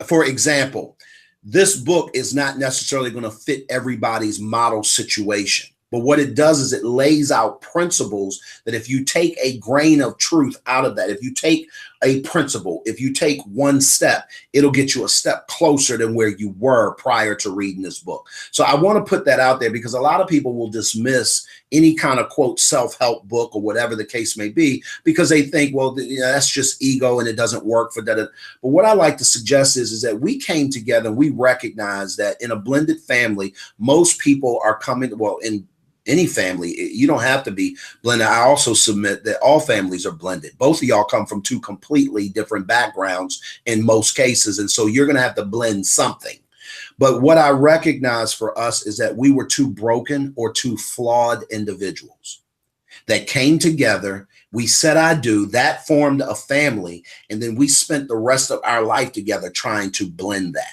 for example, this book is not necessarily going to fit everybody's model situation. But what it does is it lays out principles that if you take a grain of truth out of that, if you take a principle, if you take one step, it'll get you a step closer than where you were prior to reading this book. So I want to put that out there because a lot of people will dismiss any kind of, quote, self-help book or whatever the case may be because they think, well, that's just ego and it doesn't work for that. But what I like to suggest is that we came together and we recognize that in a blended family, most people are coming, well, in any family, you don't have to be blended. I also submit that all families are blended. Both of y'all come from 2 completely different backgrounds in most cases. And so you're going to have to blend something. But what I recognize for us is that we were 2 broken or 2 flawed individuals that came together. We said, I do. That formed a family. And then we spent the rest of our life together trying to blend that.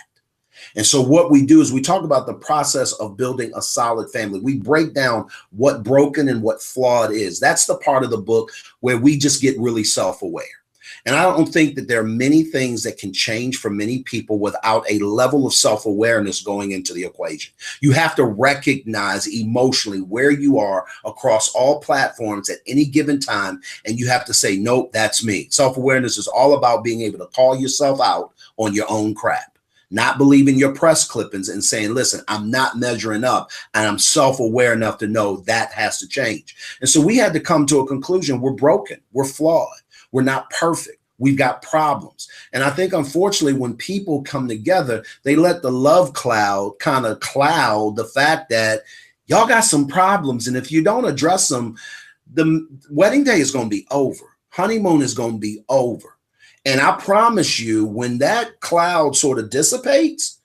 And so what we do is we talk about the process of building a solid family. We break down what broken and what flawed is. That's the part of the book where we just get really self-aware. And I don't think that there are many things that can change for many people without a level of self-awareness going into the equation. You have to recognize emotionally where you are across all platforms at any given time. And you have to say, nope, that's me. Self-awareness is all about being able to call yourself out on your own crap. Not believing your press clippings and saying, listen, I'm not measuring up and I'm self-aware enough to know that has to change. And so we had to come to a conclusion. We're broken. We're flawed. We're not perfect. We've got problems. And I think, unfortunately, when people come together, they let the love cloud kind of cloud the fact that y'all got some problems. And if you don't address them, the wedding day is going to be over. Honeymoon is going to be over. And I promise you, when that cloud sort of dissipates,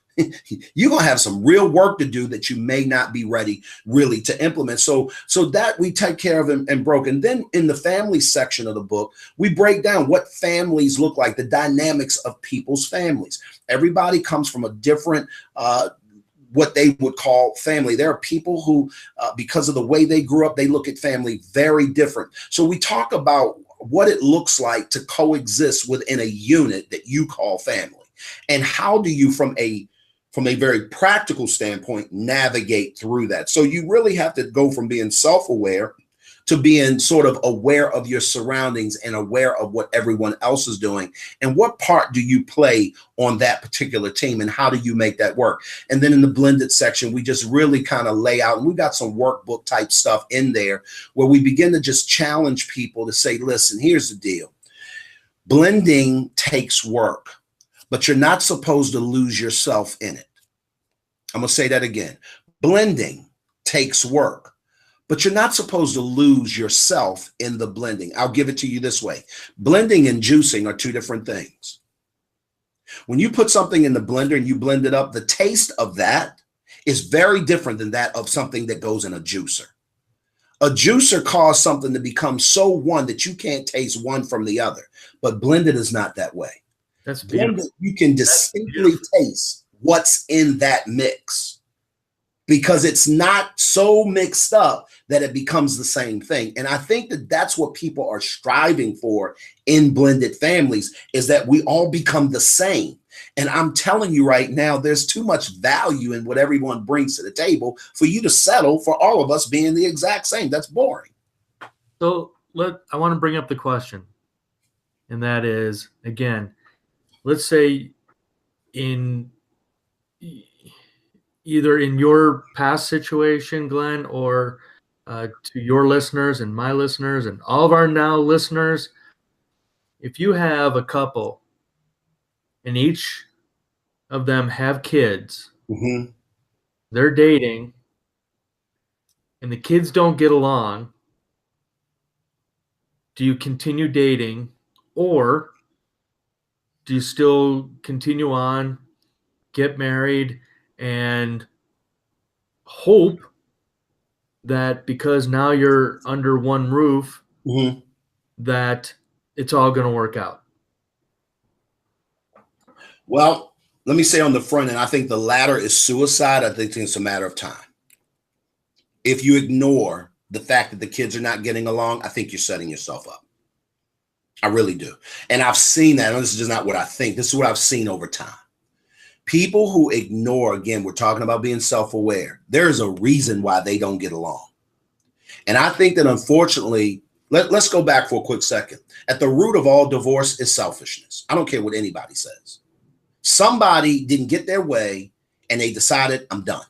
you're going to have some real work to do that you may not be ready really to implement. So that we take care of and broke. And then in the family section of the book, we break down what families look like, the dynamics of people's families. Everybody comes from a different what they would call family. There are people who, because of the way they grew up, they look at family very different. So we talk about what it looks like to coexist within a unit that you call family. And how do you, from a very practical standpoint, navigate through that? So you really have to go from being self-aware to being sort of aware of your surroundings and aware of what everyone else is doing. And what part do you play on that particular team and how do you make that work? And then in the blended section, we just really kind of lay out, and we got some workbook type stuff in there where we begin to just challenge people to say, listen, here's the deal. Blending takes work, but you're not supposed to lose yourself in it. I'm going to say that again. Blending takes work, but you're not supposed to lose yourself in the blending. I'll give it to you this way. Blending and juicing are 2 different things. When you put something in the blender and you blend it up, the taste of that is very different than that of something that goes in a juicer. A juicer causes something to become so one that you can't taste one from the other. But blended is not that way. That's beautiful. Blended, you can distinctly taste what's in that mix because it's not so mixed up that it becomes the same thing. And I think that that's what people are striving for in blended families, is that we all become the same. And I'm telling you right now, there's too much value in what everyone brings to the table for you to settle for all of us being the exact same. That's boring. So I want to bring up the question. And that is, again, let's say either in your past situation, Glenn, or to your listeners and my listeners and all of our now listeners, if you have a couple and each of them have kids, they're dating, and the kids don't get along, do you continue dating, or do you still continue on, get married, and hope that because now you're under one roof, that it's all going to work out? Well, let me say on the front end, I think the latter is suicide. I think it's a matter of time. If you ignore the fact that the kids are not getting along, I think you're setting yourself up. I really do. And I've seen that. And this is just not what I think. This is what I've seen over time. People who ignore, again, we're talking about being self-aware. There's a reason why they don't get along. And I think that unfortunately, let's go back for a quick second. At the root of all divorce is selfishness. I don't care what anybody says. Somebody didn't get their way and they decided, I'm done,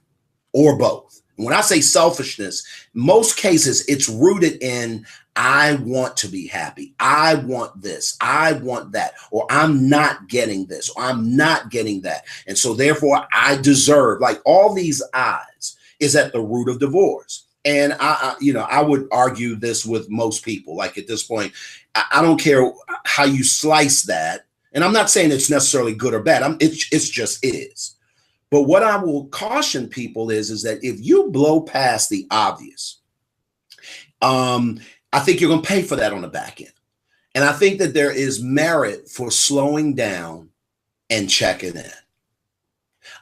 or both. And when I say selfishness, most cases it's rooted in, I want to be happy. I want this. I want that. Or I'm not getting this. Or I'm not getting that. And so therefore I deserve, like all these I's is at the root of divorce. And I would argue this with most people. Like at this point, I don't care how you slice that. And I'm not saying it's necessarily good or bad. It's just is. But what I will caution people is that if you blow past the obvious, I think you're going to pay for that on the back end. And I think that there is merit for slowing down and checking in.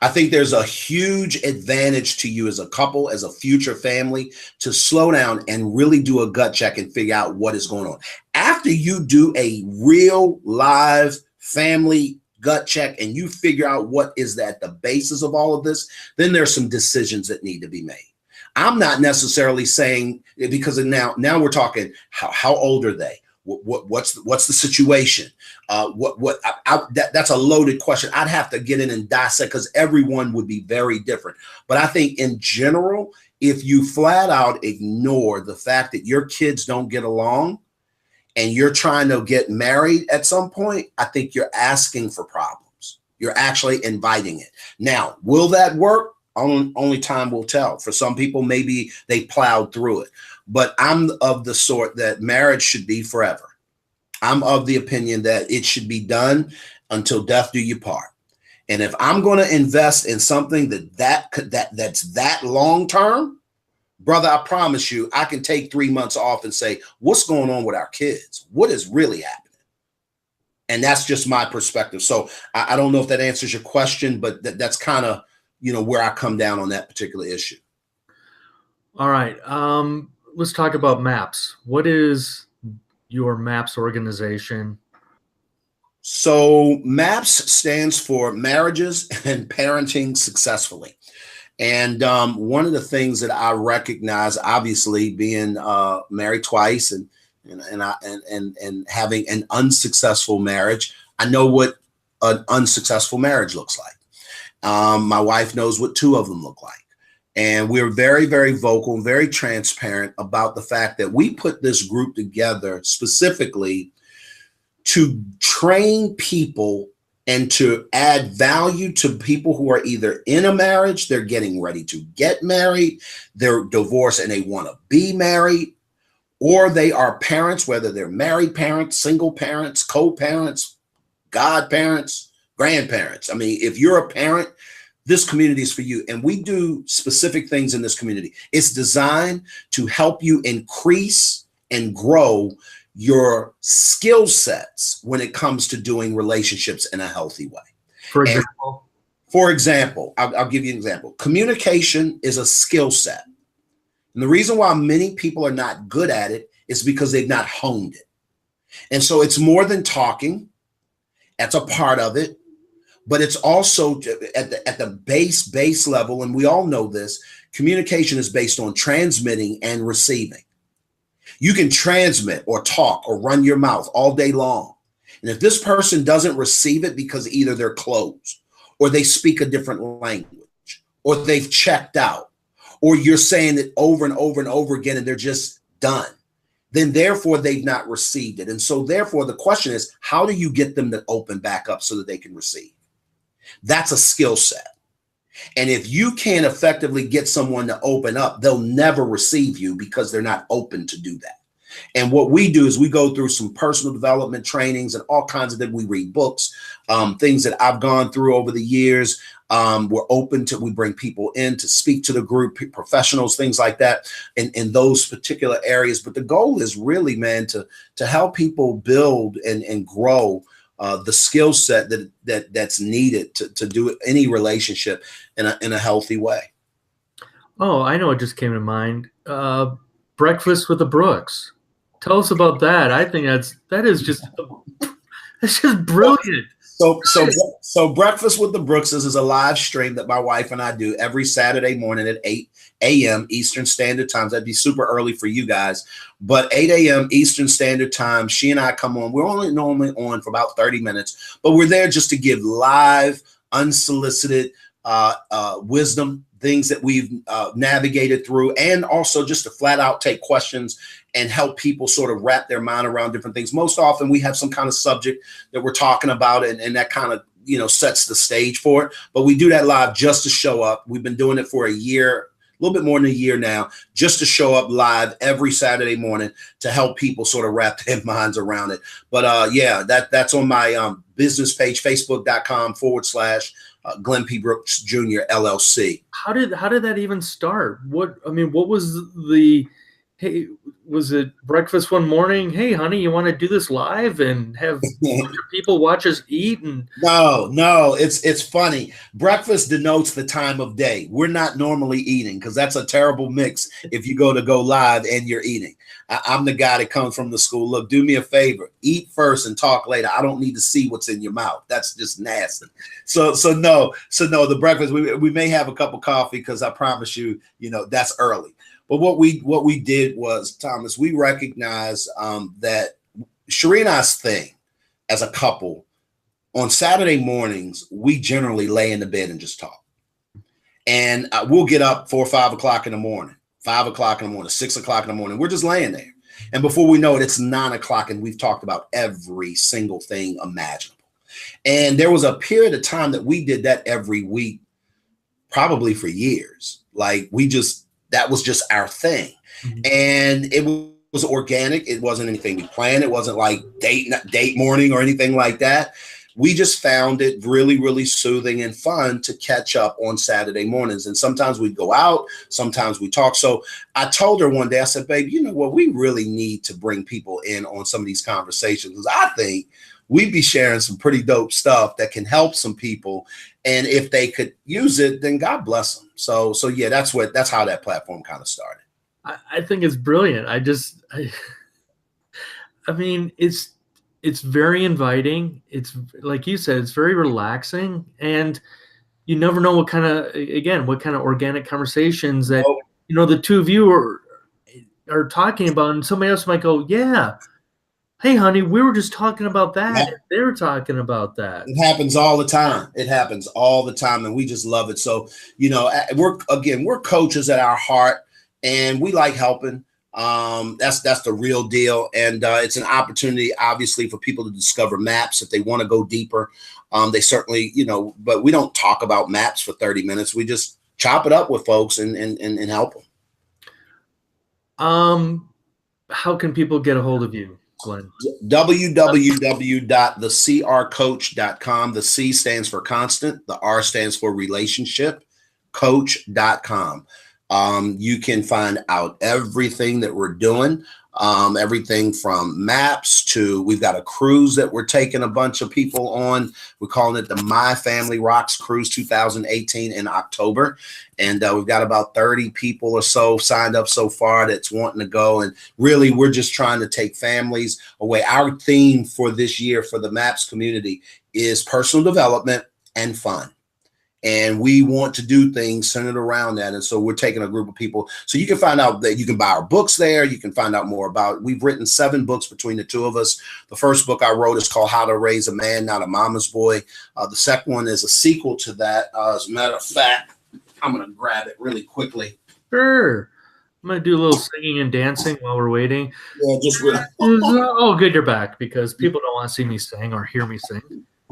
I think there's a huge advantage to you as a couple, as a future family, to slow down and really do a gut check and figure out what is going on. After you do a real live family gut check and you figure out what is at the basis of all of this, then there's some decisions that need to be made. I'm not necessarily saying, because now we're talking how old are they? What's the situation? That's a loaded question. I'd have to get in and dissect because everyone would be very different. But I think in general, if you flat out ignore the fact that your kids don't get along and you're trying to get married at some point, I think you're asking for problems. You're actually inviting it. Now, will that work? Only time will tell. For some people, maybe they plowed through it. But I'm of the sort that marriage should be forever. I'm of the opinion that it should be done until death do you part. And if I'm going to invest in something that's that long term, brother, I promise you, I can take 3 months off and say, what's going on with our kids? What is really happening? And that's just my perspective. So I don't know if that answers your question, but that's kind of, where I come down on that particular issue. All right. Let's talk about MAPS. What is your MAPS organization? So MAPS stands for Marriages and Parenting Successfully. And one of the things that I recognize, obviously being married twice and having an unsuccessful marriage, I know what an unsuccessful marriage looks like. My wife knows what 2 of them look like. And we're very, very vocal and very transparent about the fact that we put this group together specifically to train people and to add value to people who are either in a marriage, they're getting ready to get married, they're divorced and they want to be married, or they are parents, whether they're married parents, single parents, co-parents, godparents, grandparents. I mean, if you're a parent, this community is for you. And we do specific things in this community. It's designed to help you increase and grow your skill sets when it comes to doing relationships in a healthy way. For example, I'll give you an example. Communication is a skill set. And the reason why many people are not good at it is because they've not honed it. And so it's more than talking. That's a part of it. But it's also at the base level, and we all know this, communication is based on transmitting and receiving. You can transmit or talk or run your mouth all day long. And if this person doesn't receive it because either they're closed or they speak a different language or they've checked out or you're saying it over and over and over again and they're just done, then therefore they've not received it. And so therefore the question is, how do you get them to open back up so that they can receive? That's a skill set. And if you can't effectively get someone to open up, they'll never receive you because they're not open to do that. And what we do is we go through some personal development trainings and all kinds of things. We read books, things that I've gone through over the years. We bring people in to speak to the group, professionals, things like that in those particular areas. But the goal is really, man, to help people build and grow the skill set that's needed to do any relationship in a healthy way. Oh, I know what just came to mind. Breakfast with the Brooks. Tell us about that. I think that is just brilliant. So Breakfast with the Brookses is a live stream that my wife and I do every Saturday morning at 8 a.m. Eastern Standard Time. That'd be super early for you guys. But 8 a.m. Eastern Standard Time, she and I come on. We're only normally on for about 30 minutes, but we're there just to give live, unsolicited wisdom, things that we've navigated through, and also just to flat out take questions and help people sort of wrap their mind around different things. Most often we have some kind of subject that we're talking about, and that kind of, sets the stage for it. But we do that live just to show up. We've been doing it for a year, a little bit more than a year now, just to show up live every Saturday morning to help people sort of wrap their minds around it. But that's on my business page, facebook.com/Glenn P. Brooks Jr. LLC. How did that even start? What was the, hey, was it breakfast one morning? Hey, honey, you want to do this live and have people watch us eat? And no, it's funny. Breakfast denotes the time of day. We're not normally eating because that's a terrible mix if you go live and you're eating. I'm the guy that comes from the school. Look, do me a favor, eat first and talk later. I don't need to see what's in your mouth. That's just nasty. So no, the breakfast, we may have a cup of coffee because I promise you, that's early. But what we did was, Thomas, we recognized that Sheri and I's thing as a couple, on Saturday mornings, we generally lay in the bed and just talk. And we'll get up 4 or 5 o'clock in the morning, 5 o'clock in the morning, 6 o'clock in the morning. We're just laying there. And before we know it, it's 9 o'clock and we've talked about every single thing imaginable. And there was a period of time that we did that every week, probably for years. Like that was just our thing. Mm-hmm. And it was organic. It wasn't anything we planned. It wasn't like date morning or anything like that. We just found it really, really soothing and fun to catch up on Saturday mornings. And sometimes we'd go out, sometimes we talk. So I told her one day, I said, babe, you know what? We really need to bring people in on some of these conversations, because I think we'd be sharing some pretty dope stuff that can help some people. And if they could use it, then God bless them. So yeah, that's how that platform kind of started. I think it's brilliant. I mean, it's very inviting. It's like you said, it's very relaxing, and you never know what kind of organic conversations that the two of you are talking about, and somebody else might go, yeah, hey, honey, we were just talking about that. Yeah. They're talking about that. It happens all the time. And we just love it. So, we're coaches at our heart, and we like helping. That's the real deal. And it's an opportunity, obviously, for people to discover maps if they want to go deeper. They certainly, but we don't talk about maps for 30 minutes. We just chop it up with folks and help them. How can people get a hold of you? Glenn? www.thecrcoach.com. The C stands for constant. The R stands for relationship. Coach.com. You can find out everything that we're doing. Everything from maps to, we've got a cruise that we're taking a bunch of people on. We're calling it the My Family Rocks Cruise 2018 in October. And we've got about 30 people or so signed up so far that's wanting to go. And really, we're just trying to take families away. Our theme for this year for the MAPS community is personal development and fun. And we want to do things centered around that. And so we're taking a group of people. So you can find out that you can buy our books there. You can find out more about, we've written 7 books between the two of us. The first book I wrote is called How to Raise a Man, Not a Mama's Boy. The second one is a sequel to that. As a matter of fact, I'm going to grab it really quickly. Sure. I'm going to do a little singing and dancing while we're waiting. Yeah, just really. Oh, good, you're back, because people don't want to see me sing or hear me sing.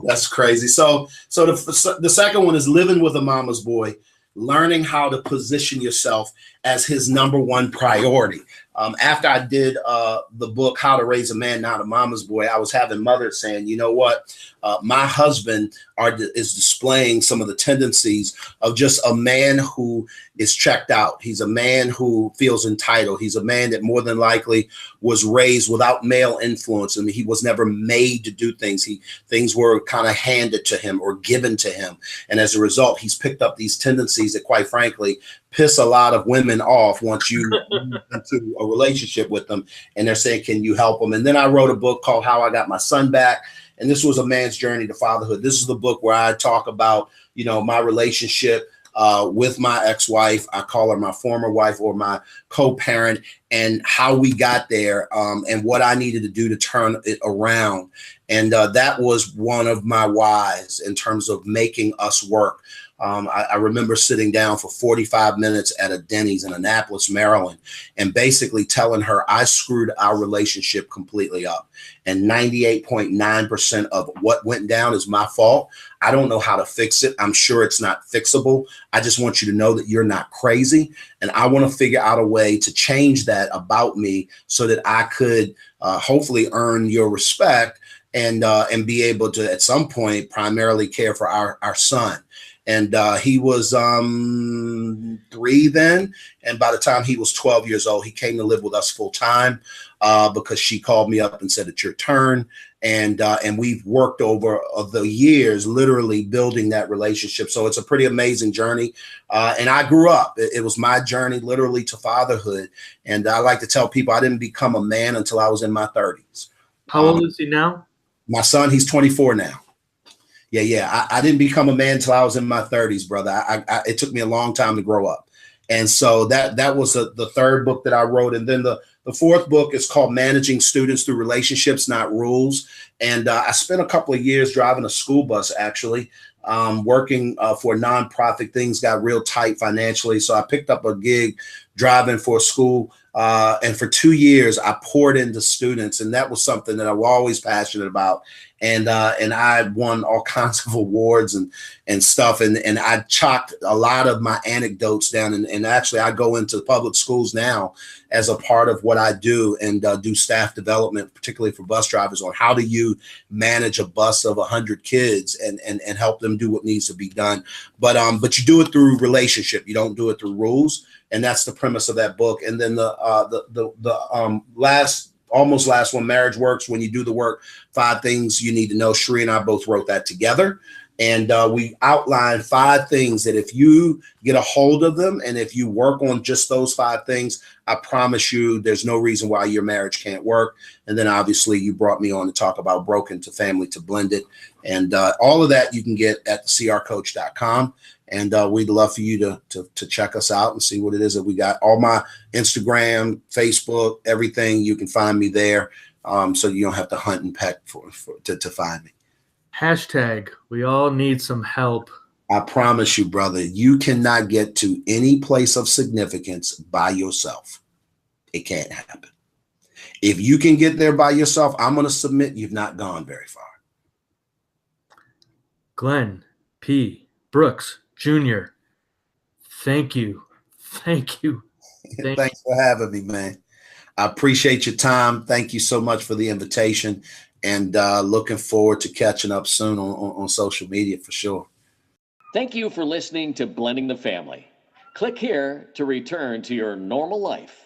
That's crazy. So the second one is Living with a Mama's Boy, learning how to position yourself as his number one priority. After I did the book, How to Raise a Man, Not a Mama's Boy, I was having mothers saying, you know what, my husband is displaying some of the tendencies of just a man who is checked out. He's a man who feels entitled. He's a man that more than likely was raised without male influence. I mean, he was never made to do things. Things were kind of handed to him or given to him. And as a result, he's picked up these tendencies that, quite frankly, piss a lot of women off once you move into a relationship with them. And they're saying, can you help them? And then I wrote a book called How I Got My Son Back. And this was a man's journey to fatherhood. This is the book where I talk about, my relationship with my ex-wife. I call her my former wife or my co-parent, and how we got there, and what I needed to do to turn it around. And that was one of my whys in terms of making us work. I remember sitting down for 45 minutes at a Denny's in Annapolis, Maryland, and basically telling her I screwed our relationship completely up. And 98.9% of what went down is my fault. I don't know how to fix it. I'm sure it's not fixable. I just want you to know that you're not crazy. And I want to figure out a way to change that about me so that I could hopefully earn your respect and be able to, at some point, primarily care for our son. And he was 3 then. And by the time he was 12 years old, he came to live with us full time because she called me up and said, it's your turn. And we've worked over the years, literally building that relationship. So it's a pretty amazing journey. And I grew up. It was my journey literally to fatherhood. And I like to tell people I didn't become a man until I was in my 30s. How old is he now? My son, he's 24 now. Yeah. I didn't become a man until I was in my 30s, brother. It took me a long time to grow up. And so that was the third book that I wrote. And then the fourth book is called Managing Students Through Relationships, Not Rules. And I spent a couple of years driving a school bus, actually, working for a nonprofit. Things got real tight financially. So I picked up a gig driving for a school. And for 2 years, I poured into students. And that was something that I was always passionate about. And I won all kinds of awards and stuff. And I chalked a lot of my anecdotes down. And actually, I go into public schools now as a part of what I do and do staff development, particularly for bus drivers, on how do you manage a bus of 100 kids and help them do what needs to be done. But you do it through relationship. You don't do it through rules. And that's the premise of that book. And then the last one, Marriage Works. When you do the work, 5 things you need to know. Sheri and I both wrote that together. And we outlined 5 things that if you get a hold of them and if you work on just those 5 things, I promise you there's no reason why your marriage can't work. And then obviously you brought me on to talk about broken to family to blended. And all of that you can get at thecrcoach.com. And we'd love for you to check us out and see what it is that we got. All my Instagram, Facebook, everything, you can find me there. So you don't have to hunt and peck to find me. Hashtag, we all need some help. I promise you, brother, you cannot get to any place of significance by yourself. It can't happen. If you can get there by yourself, I'm going to submit you've not gone very far. Glenn P. Brooks Jr., thank you. Thank you. Thanks for having me, man. I appreciate your time. Thank you so much for the invitation, and looking forward to catching up soon on social media for sure. Thank you for listening to Blending the Family. Click here to return to your normal life.